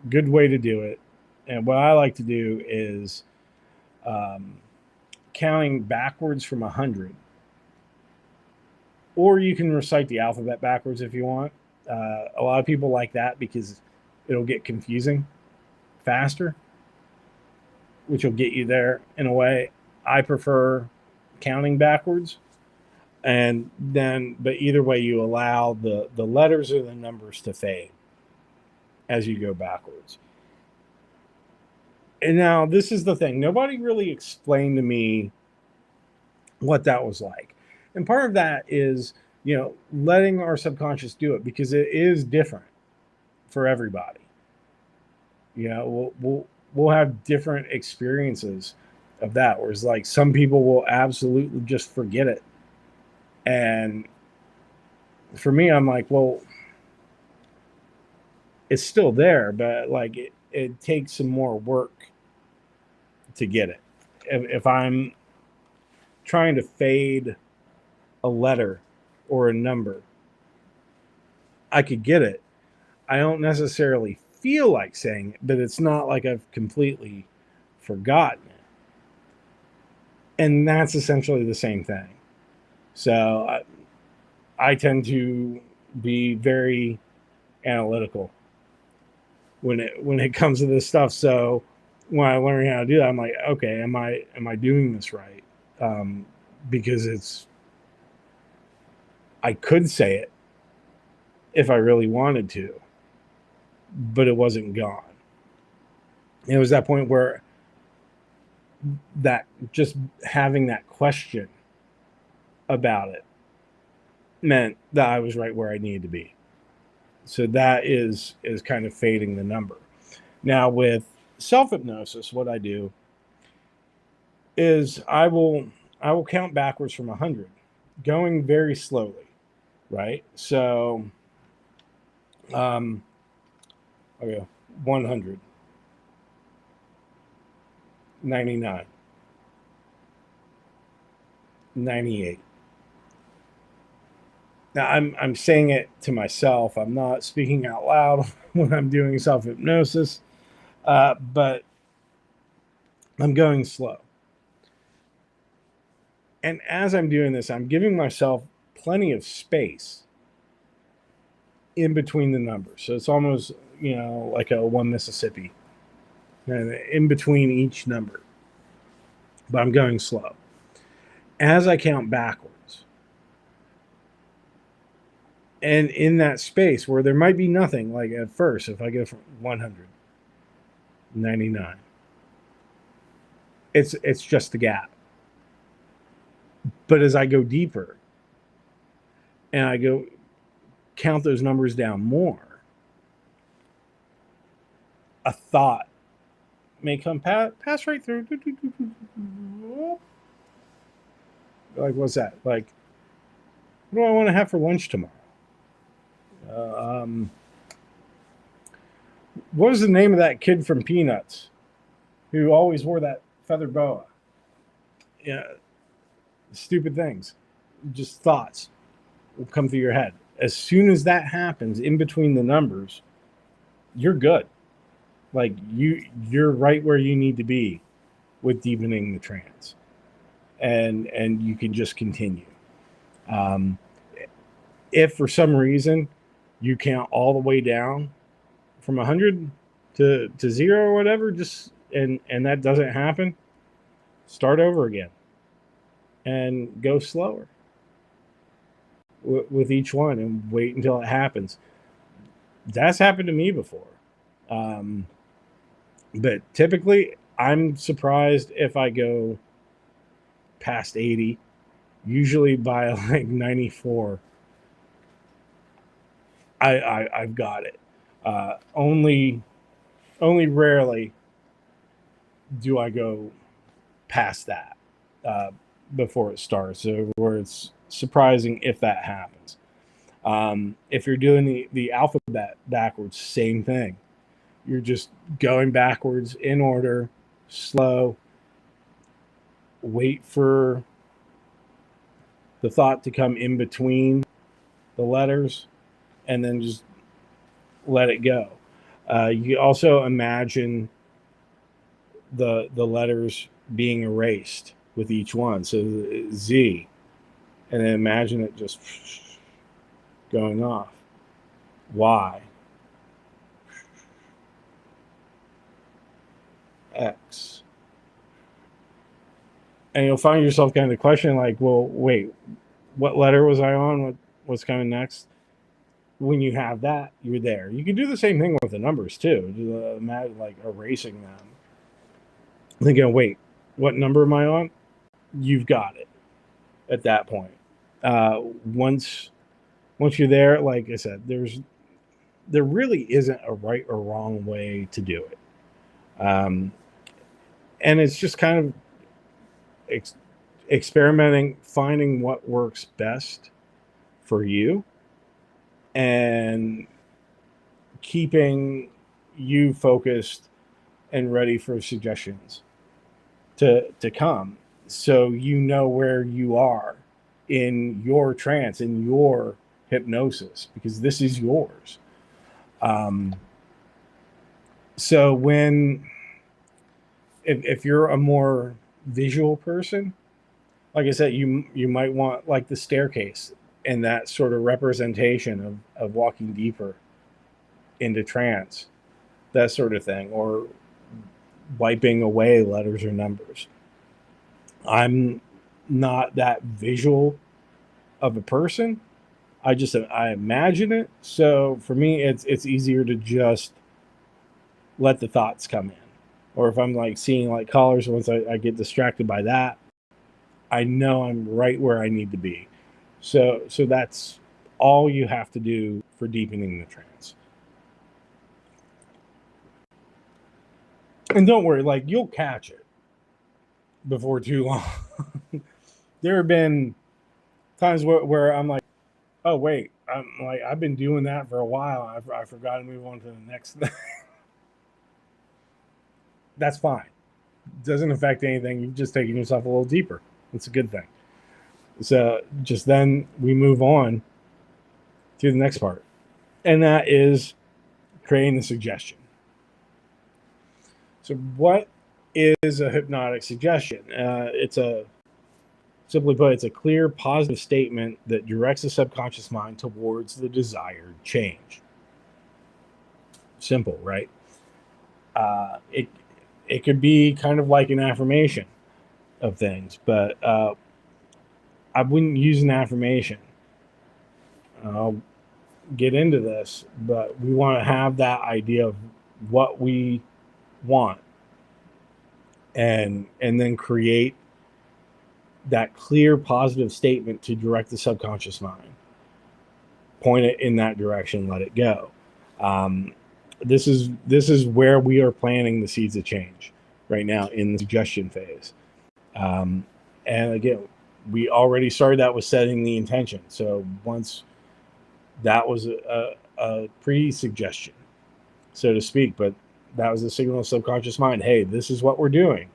good way to do it, and what I like to do is counting backwards from 100. Or you can recite the alphabet backwards if you want. A lot of people like that because it'll get confusing faster, which will get you there in a way. I prefer counting backwards. And then, but either way, you allow the letters or the numbers to fade as you go backwards. And now this is the thing. Nobody really explained to me what that was like. And part of that is, letting our subconscious do it, because it is different for everybody. We'll have different experiences of that. Whereas, like, some people will absolutely just forget it. And for me, I'm like, well, it's still there, but like it takes some more work to get it. If I'm trying to fade a letter or a number, I could get it. I don't necessarily feel like saying it, but it's not like I've completely forgotten it. And that's essentially the same thing. So I tend to be very analytical when it comes to this stuff. So when I learn how to do that, I'm like, okay, am I doing this right? Because it's I could say it if I really wanted to, but it wasn't gone. It was that point where that just having that question about it meant that I was right where I needed to be. So that is kind of fading the number. Now with self-hypnosis, what I do is I will count backwards from 100, going very slowly, right? So okay, 100, 99, 98. Now I'm saying it to myself. I'm not speaking out loud when I'm doing self-hypnosis, but I'm going slow. And as I'm doing this, I'm giving myself plenty of space in between the numbers. So it's almost, like a one Mississippi, and in between each number. But I'm going slow. As I count backwards, and in that space where there might be nothing, like at first, if I go from 100, 99, it's just the gap. But as I go deeper and I go count those numbers down more, a thought may come pass right through. Like, what's that? Like, what do I want to have for lunch tomorrow? What was the name of that kid from Peanuts who always wore that feather boa? Yeah, stupid things, just thoughts will come through your head. As soon as that happens in between the numbers, you're good. Like you're right where you need to be with deepening the trance, and you can just continue. If for some reason you count all the way down from 100 to 0 or whatever, just and that doesn't happen, start over again and go slower with each one and wait until it happens. That's happened to me before. But typically I'm surprised if I go past 80. Usually by like 94, I've got it. Only rarely do I go past that before it starts, so where it's surprising if that happens. If you're doing the alphabet backwards, same thing. You're just going backwards in order, slow. Wait for the thought to come in between the letters, and then just let it go. You also imagine the letters being erased with each one. So Z, and then imagine it just going off. Y, X. And you'll find yourself kind of questioning, like, well, wait, what letter was I on? What's coming next? When you have that, you're there. You can do the same thing with the numbers too. Imagine like erasing them. Thinking, wait, what number am I on? You've got it at that point. Once you're there, like I said, there really isn't a right or wrong way to do it. And it's just kind of experimenting, finding what works best for you, and keeping you focused and ready for suggestions to come, so you know where you are in your trance, in your hypnosis, because this is yours. So if you're a more visual person, like I said, you might want like the staircase and that sort of representation of walking deeper into trance, that sort of thing, or wiping away letters or numbers. I'm not that visual of a person, I imagine it. So for me, it's easier to just let the thoughts come in. Or if I'm like seeing like colors, once I get distracted by that, I know I'm right where I need to be. So that's all you have to do for deepening the trance. And don't worry, like you'll catch it before too long. There have been times where I'm like, oh wait, I'm like I've been doing that for a while. I forgot to move on to the next thing. That's fine. Doesn't affect anything. You're just taking yourself a little deeper. It's a good thing. So just then we move on to the next part, and that is creating the suggestion. So what is a hypnotic suggestion? Simply put, it's a clear, positive statement that directs the subconscious mind towards the desired change. Simple, right? It could be kind of like an affirmation of things, but I wouldn't use an affirmation. I'll get into this, but we want to have that idea of what we want, and then create that clear, positive statement to direct the subconscious mind. Point it in that direction, let it go. This is where we are planting the seeds of change right now in the suggestion phase. And again, we already started that with setting the intention. So once that was a pre-suggestion, so to speak, but that was the signal of subconscious mind. Hey, this is what we're doing.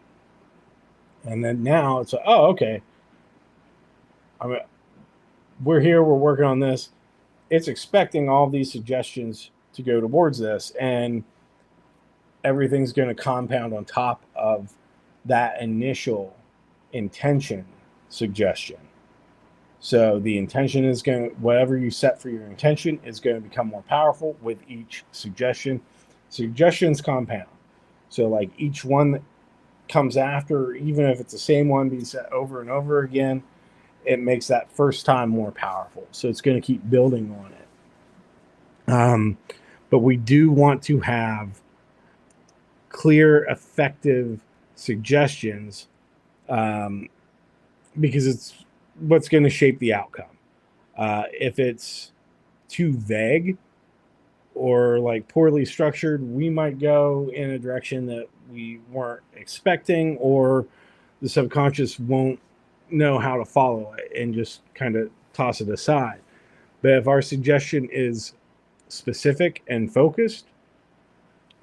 And then now it's oh, okay. We're here. We're working on this. It's expecting all these suggestions to go towards this, and everything's going to compound on top of that initial intention suggestion. So the intention is going to, whatever you set for your intention is going to become more powerful with each suggestion. Suggestions compound. So like each one that comes after, even if it's the same one being set over and over again, it makes that first time more powerful. So it's going to keep building on it. But we do want to have clear, effective suggestions, because it's what's going to shape the outcome. If it's too vague or like poorly structured, we might go in a direction that we weren't expecting, or the subconscious won't know how to follow it and just kind of toss it aside. But if our suggestion is specific and focused,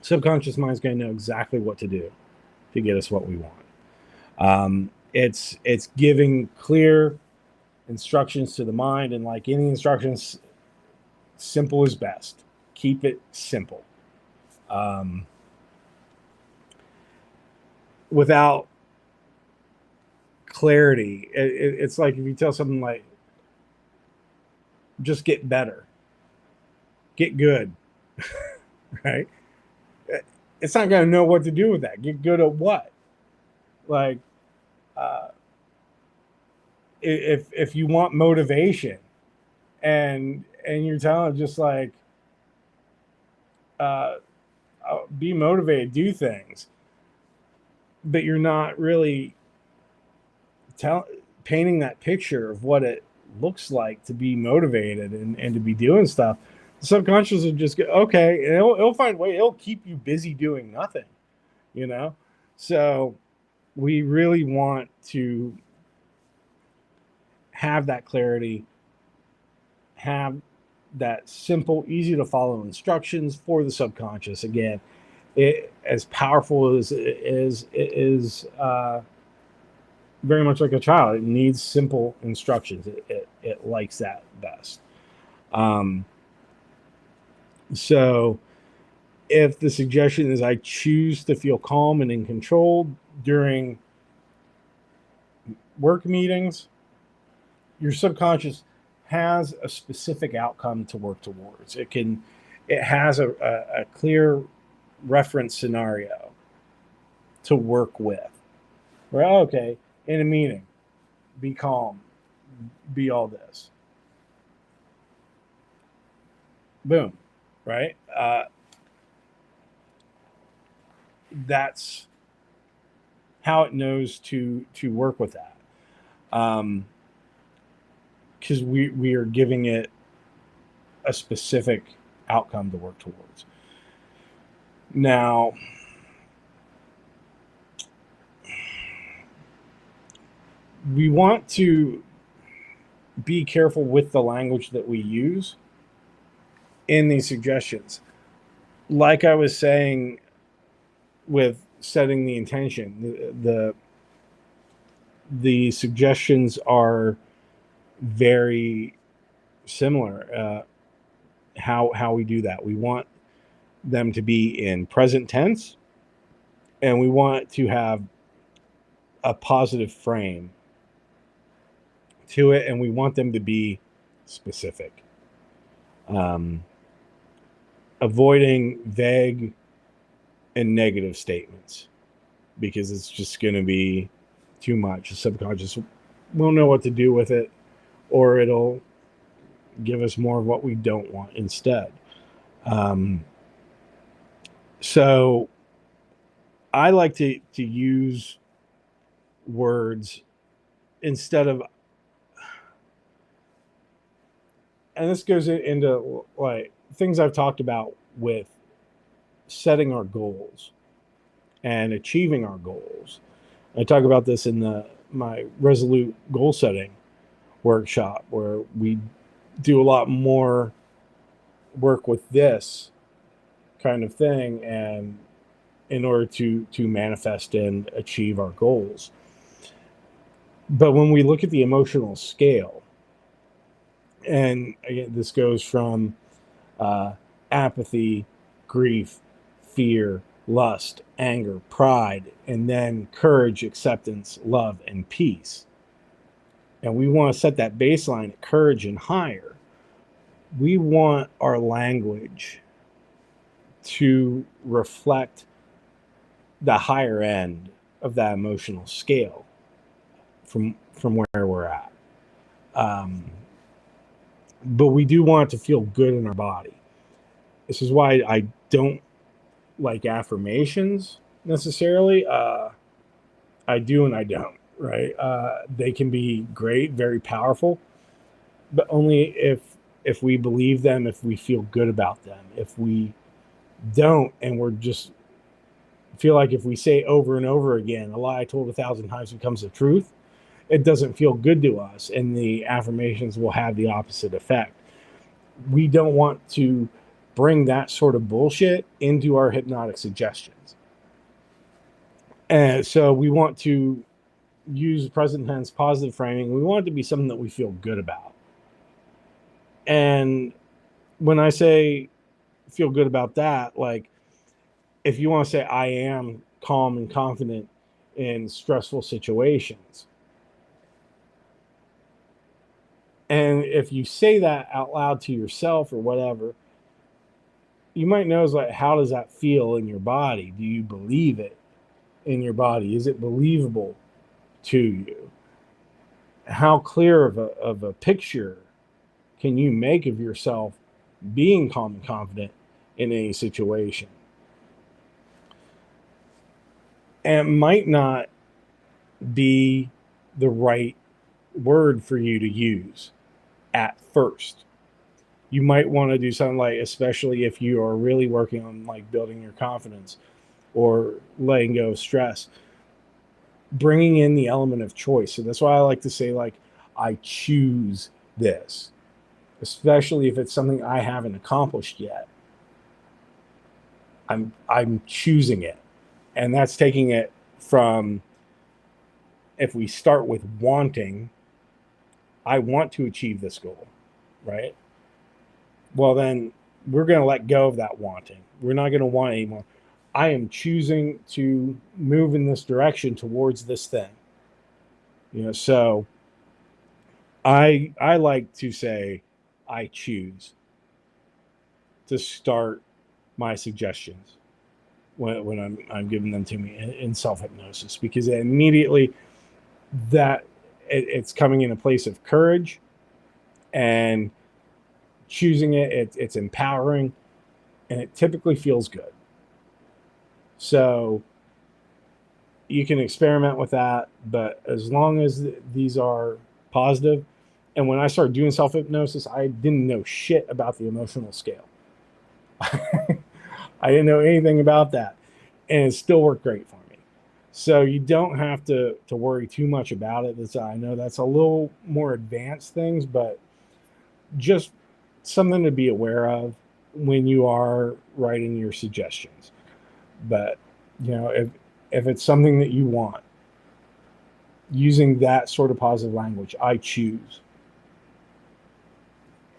subconscious mind is going to know exactly what to do to get us what we want. It's giving clear instructions to the mind, and like any instructions, simple is best. Keep it simple. Without clarity, it's like if you tell something like, just get better, get good, right? It's not going to know what to do with that. Get good at what? Like, if you want motivation, and you're telling just like, be motivated, do things, but you're not really painting that picture of what it looks like to be motivated and to be doing stuff, the subconscious will just go, okay, and it'll find a way. It'll keep you busy doing nothing, you know? So we really want to have that clarity, have that simple, easy to follow instructions for the subconscious. Again, it as powerful as it is very much like a child. It needs simple instructions. It likes that best. So if the suggestion is, I choose to feel calm and in control during work meetings, your subconscious has a specific outcome to work towards. It has a clear reference scenario to work with. Well, okay, in a meeting, be calm, be all this. Boom. Right? That's how it knows to work with that. Because we are giving it a specific outcome to work towards. Now, we want to be careful with the language that we use in these suggestions. Like I was saying with setting the intention, the suggestions are very similar. How we do that, we want them to be in present tense, and we want to have a positive frame to it, and we want them to be specific. Avoiding vague and negative statements, because it's just going to be too much. The subconscious won't know what to do with it, or it'll give us more of what we don't want instead. So I like to use words instead of, and this goes into like things I've talked about with setting our goals and achieving our goals. I talk about this in my resolute goal setting workshop, where we do a lot more work with this kind of thing, and in order to manifest and achieve our goals. But when we look at the emotional scale, and again, this goes from apathy, grief, fear, lust, anger, pride, and then courage, acceptance, love, and peace. And we want to set that baseline at courage and higher. We want our language to reflect the higher end of that emotional scale from where we're at. But we do want it to feel good in our body. This is why I don't like affirmations necessarily. I do and I don't, right? They can be great, very powerful, but only if we believe them, if we feel good about them. If we don't, and we're just feel like if we say over and over again, a lie told 1,000 times becomes the truth, it doesn't feel good to us, and the affirmations will have the opposite effect. We don't want to bring that sort of bullshit into our hypnotic suggestions. And so we want to use present tense positive framing. We want it to be something that we feel good about. And when I say feel good about that, like if you want to say I am calm and confident in stressful situations, and if you say that out loud to yourself or whatever, you might know is like, how does that feel in your body? Do you believe it in your body? Is it believable to you? How clear of a picture can you make of yourself being calm and confident in any situation? And it might not be the right word for you to use at first. You might want to do something like, especially if you are really working on like building your confidence or letting go of stress, bringing in the element of choice. So that's why I like to say, like, I choose this, especially if it's something I haven't accomplished yet. I'm choosing it. And that's taking it from, if we start with wanting, I want to achieve this goal, right? Well, then we're going to let go of that wanting. We're not going to want anymore. I am choosing to move in this direction towards this thing. So I like to say I choose to start my suggestions when I'm giving them to me in self-hypnosis, because immediately that it's coming in a place of courage and choosing it, it's empowering, and it typically feels good. So you can experiment with that, but as long as these are positive. And when I started doing self-hypnosis, I didn't know shit about the emotional scale. I didn't know anything about that, and it still worked great for me. So you don't have to worry too much about it. I know that's a little more advanced things, but just something to be aware of when you are writing your suggestions. But if it's something that you want, using that sort of positive language, I choose,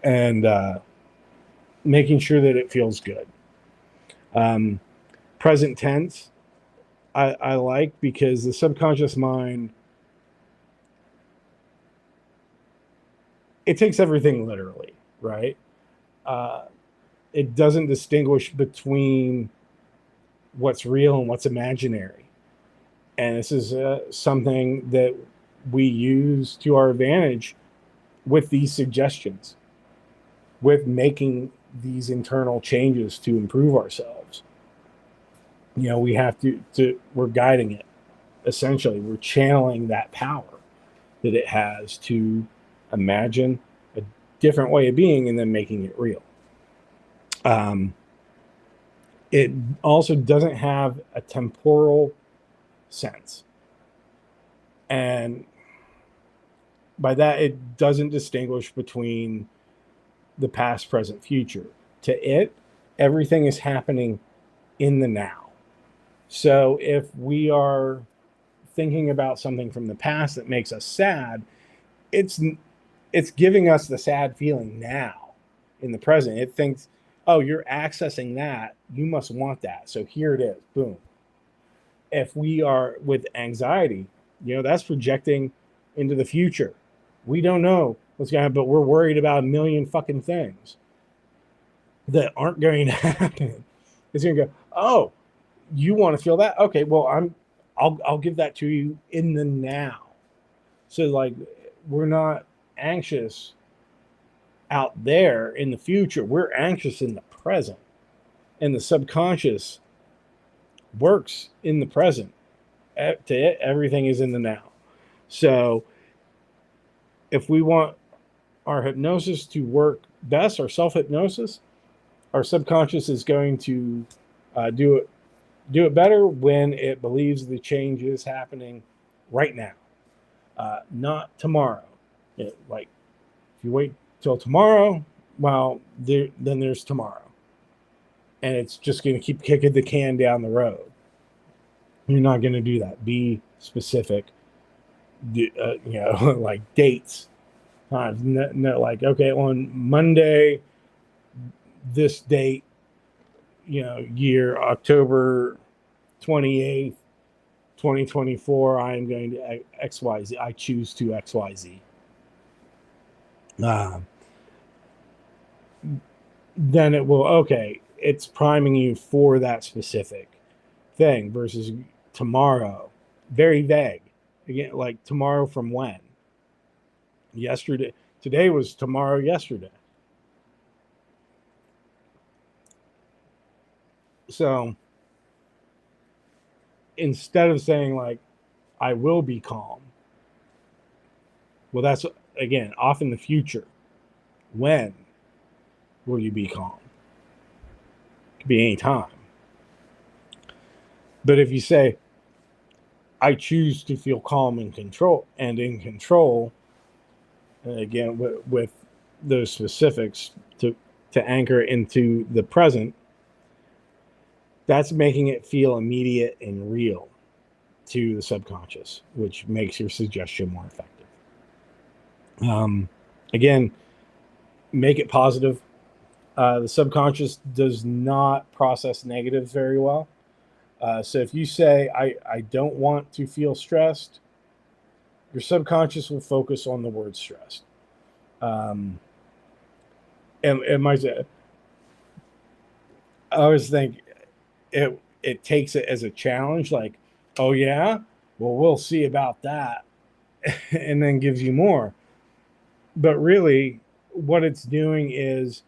and making sure that it feels good. Present tense, I like, because the subconscious mind, it takes everything literally, right? It doesn't distinguish between what's real and what's imaginary. And this is something that we use to our advantage with these suggestions, with making these internal changes to improve ourselves. We have we're guiding it. Essentially, we're channeling that power that it has to imagine a different way of being and then making it real. It also doesn't have a temporal sense. And by that, it doesn't distinguish between the past, present, future. To it, everything is happening in the now. So if we are thinking about something from the past that makes us sad, it's giving us the sad feeling now in the present. It thinks, oh, you're accessing that, you must want that, so here it is, boom. If we are with anxiety, that's projecting into the future. We don't know what's going to happen, but we're worried about a million fucking things that aren't going to happen. It's going to go, oh, you want to feel that? Okay, well, I'll give that to you in the now. So like, we're not anxious out there in the future. We're anxious in the present. And the subconscious works in the present. To it, everything is in the now. So if we want our hypnosis to work best, our self-hypnosis, our subconscious is going to do it better when it believes the change is happening right now, not tomorrow. Like, if you wait till tomorrow, well, then there's tomorrow. And it's just going to keep kicking the can down the road. You're not going to do that. Be specific, like dates. No, like, okay, on Monday, this date, year, October 28th, 2024, I am going to XYZ. I choose to XYZ. Then it will, okay, it's priming you for that specific thing, versus tomorrow, very vague. Again, like, tomorrow from when? Yesterday. Today was tomorrow yesterday. So instead of saying like, I will be calm, well, that's, again, off in the future. When will you be calm? It could be any time. But if you say, I choose to feel calm and in control, and again, with those specifics to anchor into the present, that's making it feel immediate and real to the subconscious, which makes your suggestion more effective. Again, make it positive. The subconscious does not process negatives very well. So if you say, I don't want to feel stressed, your subconscious will focus on the word stressed. And I always think it takes it as a challenge, like, oh yeah, well, we'll see about that, and then gives you more. But really, what it's doing is,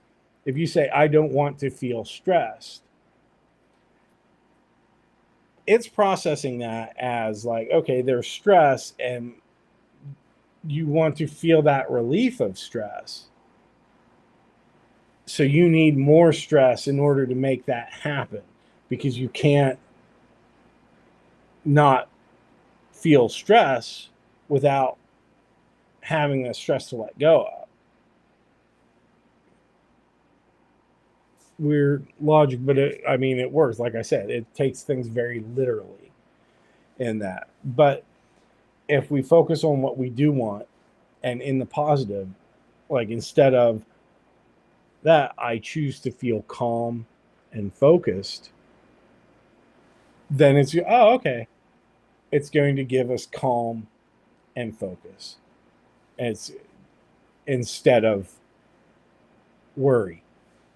if you say, I don't want to feel stressed, it's processing that as like, okay, there's stress and you want to feel that relief of stress. So you need more stress in order to make that happen, because you can't not feel stress without having the stress to let go of. Weird logic, but it works. Like I said, it takes things very literally in that. But if we focus on what we do want and in the positive, like instead of that, I choose to feel calm and focused, then it's, oh, okay. It's going to give us calm and focus. And it's instead of worry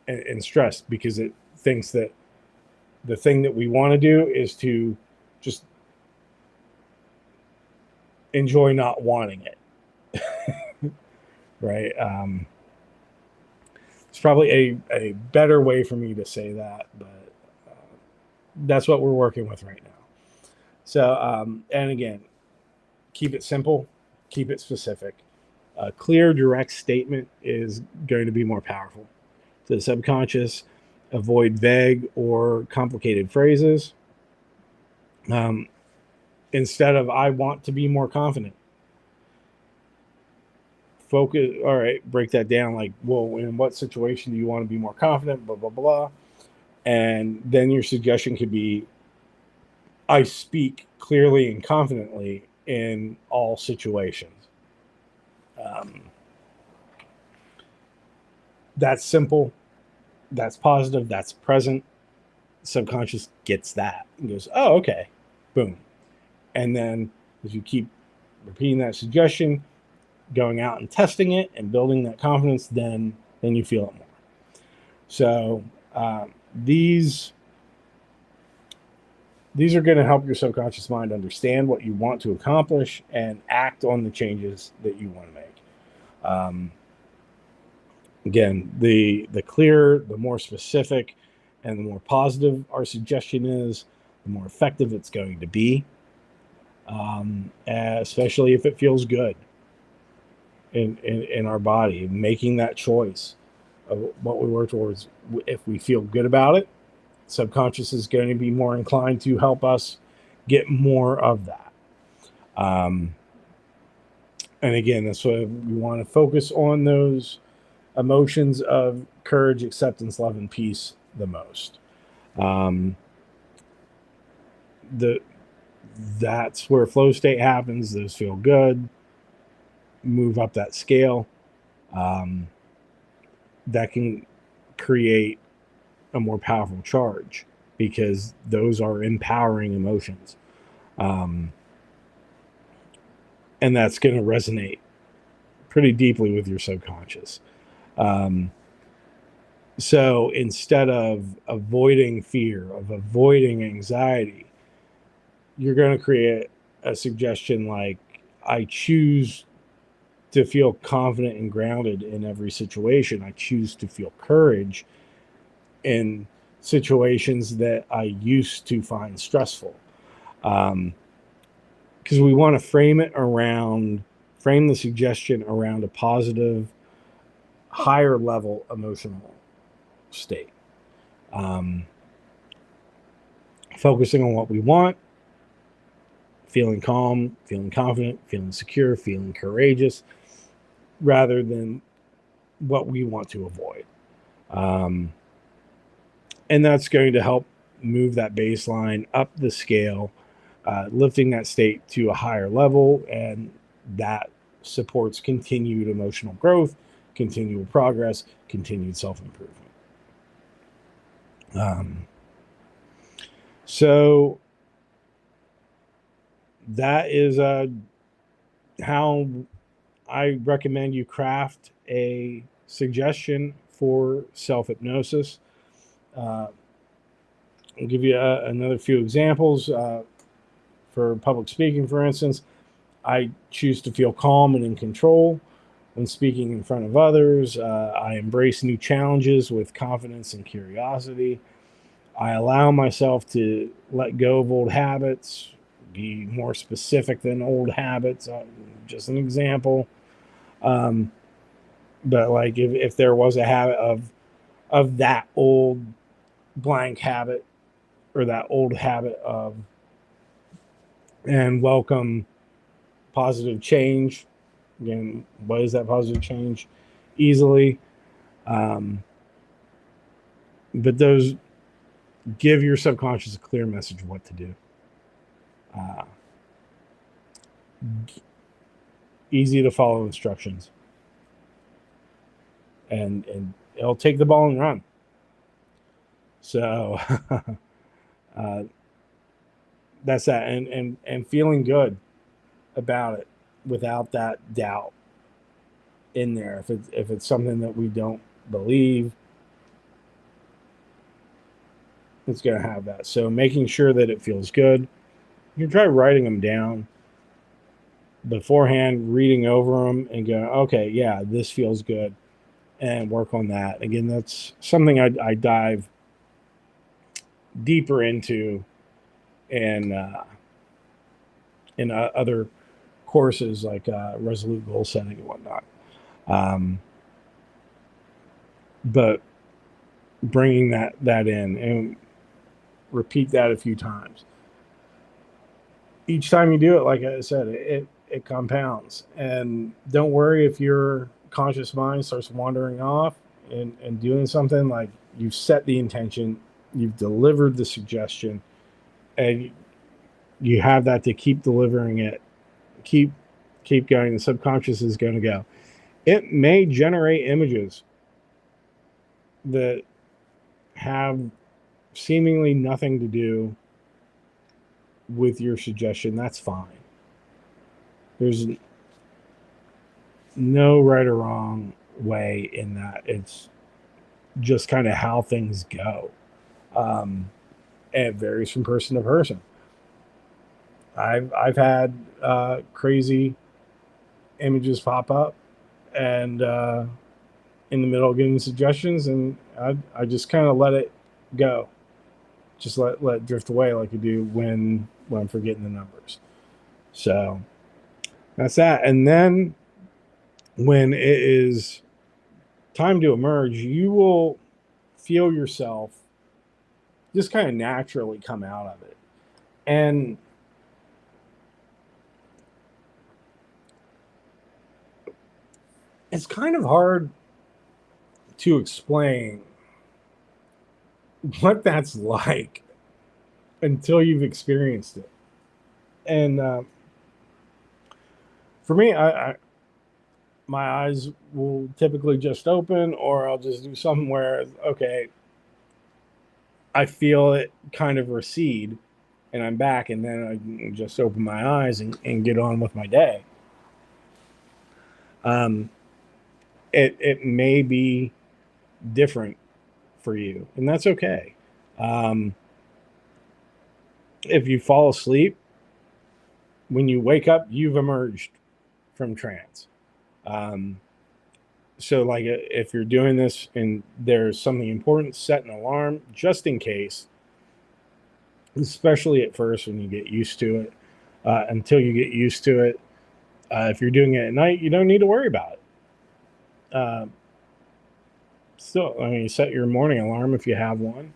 and stress, because it thinks that the thing that we want to do is to just enjoy not wanting it. Right? It's probably a better way for me to say that, but that's what we're working with right now. So, and again, keep it simple, keep it specific. A clear, direct statement is going to be more powerful. To the subconscious, avoid vague or complicated phrases. Instead of, I want to be more confident. Focus, all right, break that down. Like, well, in what situation do you want to be more confident? Blah, blah, blah. And then your suggestion could be, I speak clearly and confidently in all situations. That's simple. That's positive. That's present. Subconscious gets that and goes, oh, okay, boom. And then as you keep repeating that suggestion, going out and testing it and building that confidence, then you feel it more. So these are going to help your subconscious mind understand what you want to accomplish and act on the changes that you want to make. Again, the clearer, the more specific, and the more positive our suggestion is, the more effective it's going to be, especially if it feels good in our body. Making that choice of what we work towards, if we feel good about it, subconscious is going to be more inclined to help us get more of that. And again, that's why we want to focus on those emotions of courage, acceptance, love, and peace the most. That's where flow state happens. Those feel good. Move up that scale. That can create a more powerful charge, because those are empowering emotions. And that's going to resonate pretty deeply with your subconscious. So instead of avoiding fear, of avoiding anxiety, you're going to create a suggestion like, I choose to feel confident and grounded in every situation. I choose to feel courage in situations that I used to find stressful. Because we want to frame the suggestion around a positive, higher level emotional state. Focusing on what we want, feeling calm, feeling confident, feeling secure, feeling courageous, rather than what we want to avoid. And that's going to help move that baseline up the scale, lifting that state to a higher level, and that supports continued emotional growth, continual progress, continued self-improvement. So that is how I recommend you craft a suggestion for self-hypnosis. I'll give you another few examples. For public speaking, for instance, I choose to feel calm and in control when speaking in front of others. I embrace new challenges with confidence and curiosity. I allow myself to let go of old habits, be more specific than old habits. Just an example. Um, but like if there was a habit of that old blank habit, or that old habit of, and welcome positive change. Again, what is that positive change? Easily. But those, give your subconscious a clear message of what to do. Easy to follow instructions. And it'll take the ball and run. So that's that. And feeling good about it without that doubt in there. If it's something that we don't believe, it's going to have that. So making sure that it feels good. You can try writing them down beforehand, reading over them and going, okay, yeah, this feels good, and work on that. Again, that's something I dive deeper into in other courses, like resolute goal setting and whatnot. But bringing that in, and repeat that a few times. Each time you do it, like I said, it compounds. And don't worry if your conscious mind starts wandering off and doing something. Like, you've set the intention, you've delivered the suggestion, and you have that to keep delivering it. Keep going. The subconscious is going to go. It may generate images that have seemingly nothing to do with your suggestion. That's fine. There's no right or wrong way in that. It's just kind of how things go. It varies from person to person. I've had crazy images pop up, and in the middle of giving suggestions, and I just kind of let it go. Just let it drift away, like you do when I'm forgetting the numbers. So that's that. And then when it is time to emerge, you will feel yourself just kind of naturally come out of it. And it's kind of hard to explain what that's like until you've experienced it. And for me, I my eyes will typically just open, or I'll just do something where, okay, I feel it kind of recede and I'm back, and then I can just open my eyes and get on with my day. It may be different for you, and that's okay. If you fall asleep, when you wake up, you've emerged from trance. So like, if you're doing this and there's something important, set an alarm just in case, especially at first when you get used to it. Until you get used to it, if you're doing it at night, you don't need to worry about it. Still, I mean, set your morning alarm if you have one,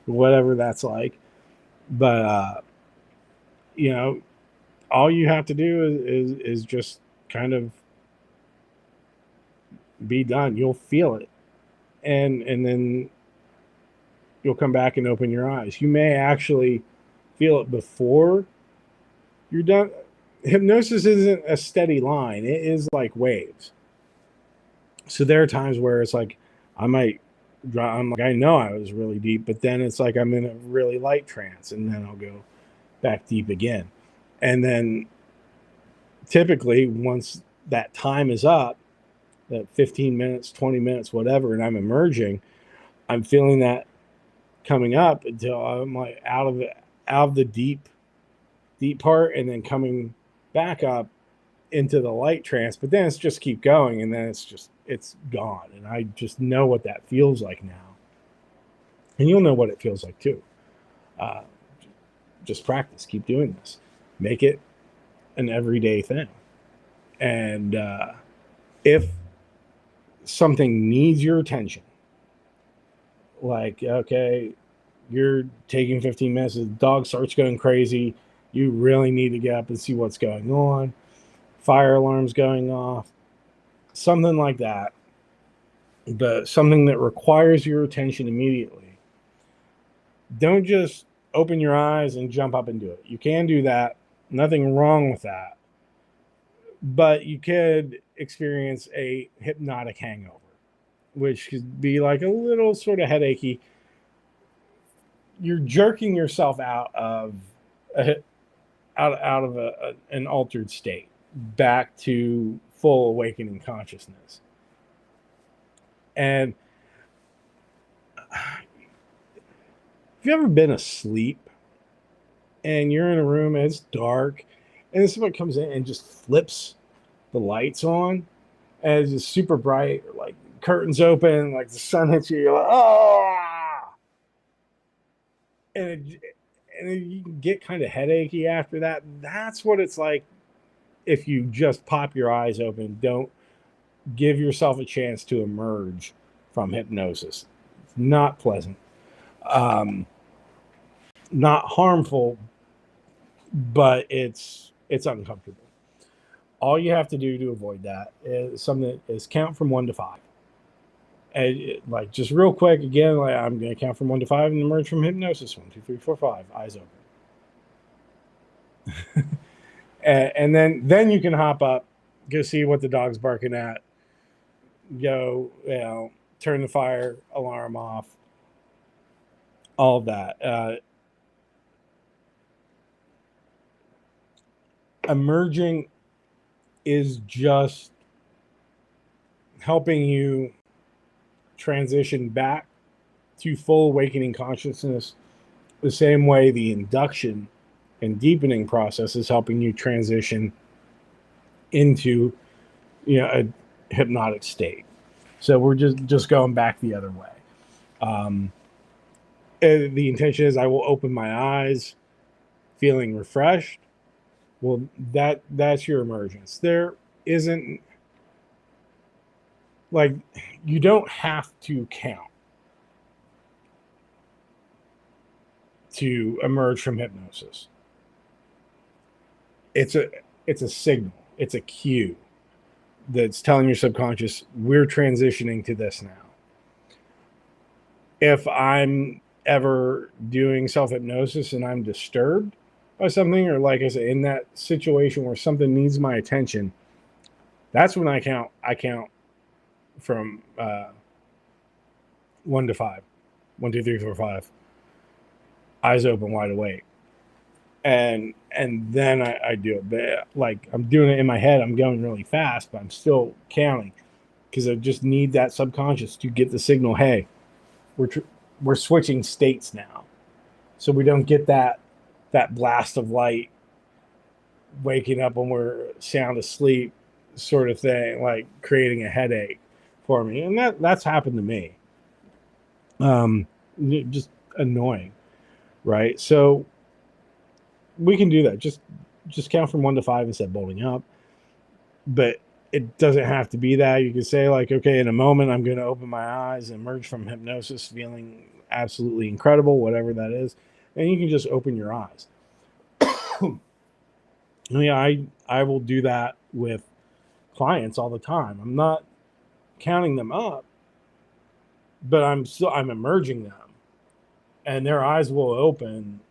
whatever that's like. But all you have to do is just kind of be done. You'll feel it, and then you'll come back and open your eyes. You may actually feel it before you're done. Hypnosis isn't a steady line. It is like waves. So there are times where it's like I'm like, I know I was really deep, but then it's like I'm in a really light trance, and then I'll go back deep again. And then typically once that time is up, that 15 minutes, 20 minutes, whatever, and I'm emerging, I'm feeling that coming up until I'm like out of the deep part, and then coming back up. into the light trance, but then it's just keep going, and then it's gone. And I just know what that feels like now. And you'll know what it feels like too. Just practice, keep doing this. Make it an everyday thing. And if something needs your attention, like, okay, you're taking 15 minutes, the dog starts going crazy, you really need to get up and see what's going on, fire alarm's going off, something like that, but something that requires your attention immediately, don't just open your eyes and jump up and do it. You can do that, nothing wrong with that, but you could experience a hypnotic hangover, which could be like a little sort of headachy. You're jerking yourself out of an altered state back to full awakening consciousness. And have you ever been asleep and you're in a room and it's dark and then somebody comes in and just flips the lights on and it's just super bright, or like curtains open, like the sun hits you, you're like, oh, and you can get kind of headachy after that. That's what it's like if you just pop your eyes open. Don't give yourself a chance to emerge from hypnosis. It's not pleasant, not harmful, but it's uncomfortable. All you have to do to avoid that is something that is count from 1 to 5. And like, just real quick, again, like, I'm going to count from 1 to 5 and emerge from hypnosis. 1, 2, 3, 4, 5. Eyes open. and then you can hop up, go see what the dog's barking at, go, turn the fire alarm off, all of that. Emerging is just helping you transition back to full awakening consciousness, the same way the induction and deepening process is helping you transition into a hypnotic state. So we're just going back the other way. The intention is I will open my eyes feeling refreshed. Well, that's your emergence. There isn't, like, you don't have to count to emerge from hypnosis. It's a signal. It's a cue that's telling your subconscious, we're transitioning to this now. If I'm ever doing self-hypnosis and I'm disturbed by something, or like I said, in that situation where something needs my attention, that's when I count from 1 to 5. 1, 2, 3, 4, 5. Eyes open, wide awake. And then I do it. But like, I'm doing it in my head. I'm going really fast, but I'm still counting because I just need that subconscious to get the signal. Hey, we're switching states now, so we don't get that blast of light, waking up when we're sound asleep, sort of thing, like creating a headache for me. And that's happened to me. Just annoying, right? So we can do that. Just count from 1 to 5 instead of bolting up. But it doesn't have to be that. You can say, like, okay, in a moment, I'm going to open my eyes and emerge from hypnosis feeling absolutely incredible, whatever that is. And you can just open your eyes. I will do that with clients all the time. I'm not counting them up, but I'm emerging them. And their eyes will open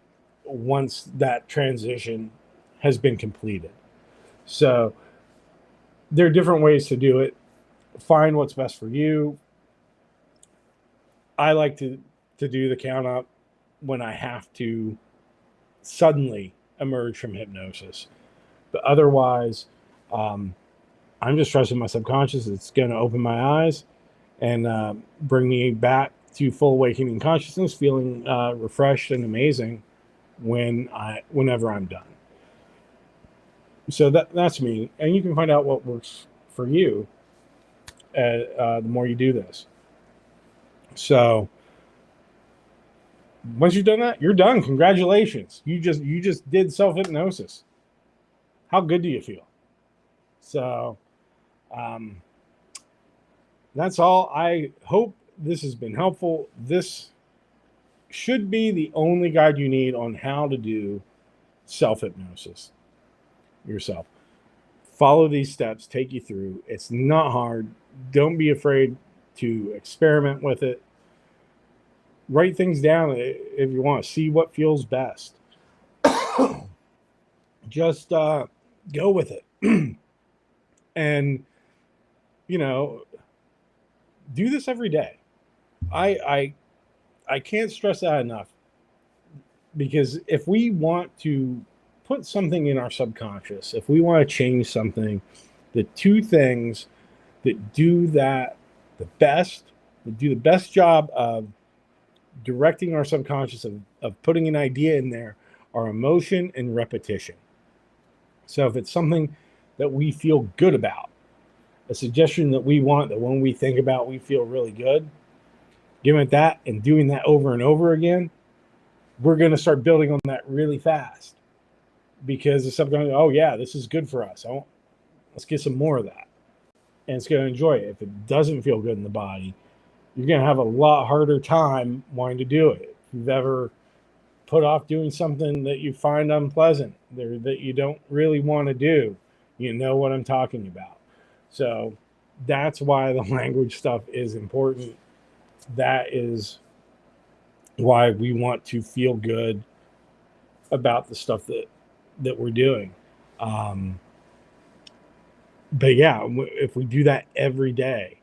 once that transition has been completed. So there are different ways to do it. Find what's best for you. I like to do the count up when I have to suddenly emerge from hypnosis. But otherwise, I'm just trusting my subconscious. It's going to open my eyes and bring me back to full awakening consciousness, feeling refreshed and amazing whenever I'm done. So that's me. And you can find out what works for you the more you do this. So once you've done that, you're done. Congratulations. You just did self-hypnosis. How good do you feel? So that's all. I hope this has been helpful. This should be the only guide you need on how to do self-hypnosis yourself. Follow these steps, take you through. It's not hard. Don't be afraid to experiment with it. Write things down if you want to see what feels best. Just go with it. And, you know, do this every day. I can't stress that enough, because if we want to put something in our subconscious, if we want to change something, the two things that do that the best, that do the best job of directing our subconscious, of putting an idea in there, are emotion and repetition. So if it's something that we feel good about, a suggestion that we want, that when we think about, we feel really good, giving it that and doing that over and over again, we're going to start building on that really fast, because the subconscious, oh yeah, this is good for us. Let's get some more of that. And it's going to enjoy it. If it doesn't feel good in the body, you're going to have a lot harder time wanting to do it. If you've ever put off doing something that you find unpleasant, that you don't really want to do, you know what I'm talking about. So that's why the language stuff is important. That is why we want to feel good about the stuff that we're doing. But yeah, if we do that every day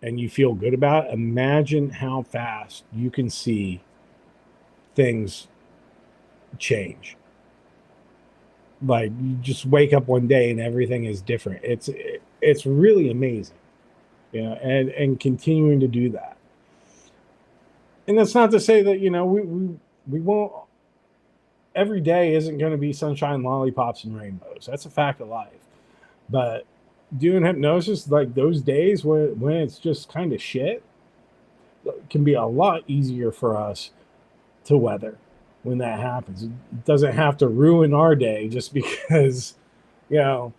and you feel good about it, imagine how fast you can see things change. Like, you just wake up one day and everything is different. It's really amazing, you know, and continuing to do that. And that's not to say that, you know, we won't, every day isn't going to be sunshine, lollipops, and rainbows. That's a fact of life. But doing hypnosis, like those days when it's just kind of shit, can be a lot easier for us to weather when that happens. It doesn't have to ruin our day just because, you know,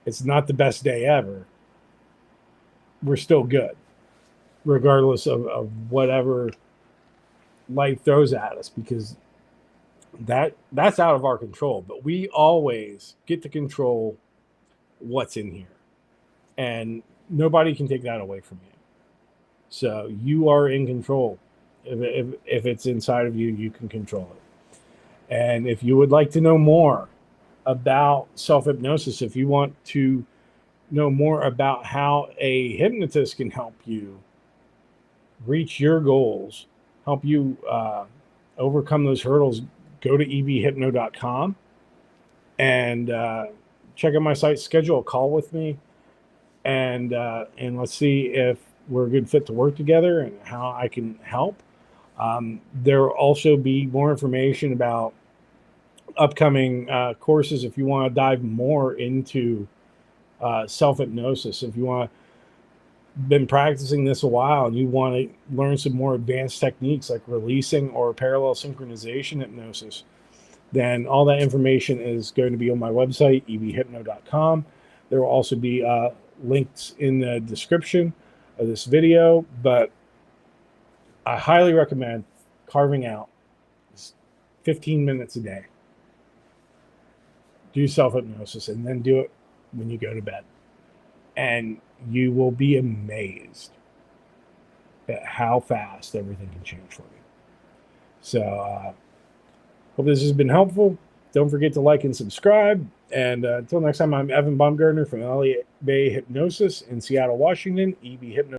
it's not the best day ever. We're still good, regardless of whatever life throws at us, because that's out of our control. But we always get to control what's in here, and nobody can take that away from you. So you are in control. If it's inside of you, you can control it. And if you would like to know more about self-hypnosis, if you want to know more about how a hypnotist can help you reach your goals, help you overcome those hurdles, go to EBHypno.com and check out my site, schedule a call with me, and let's see if we're a good fit to work together and how I can help. There will also be more information about upcoming courses if you want to dive more into self-hypnosis. If you want to been practicing this a while and you want to learn some more advanced techniques like releasing or parallel synchronization hypnosis, then all that information is going to be on my website, EBHypno.com. There will also be links in the description of this video, but I highly recommend carving out 15 minutes a day. Do self-hypnosis and then do it when you go to bed. And you will be amazed at how fast everything can change for you. So, hope this has been helpful. Don't forget to like and subscribe. And until next time, I'm Evan Baumgartner from LA Bay Hypnosis in Seattle, Washington, EBHypno.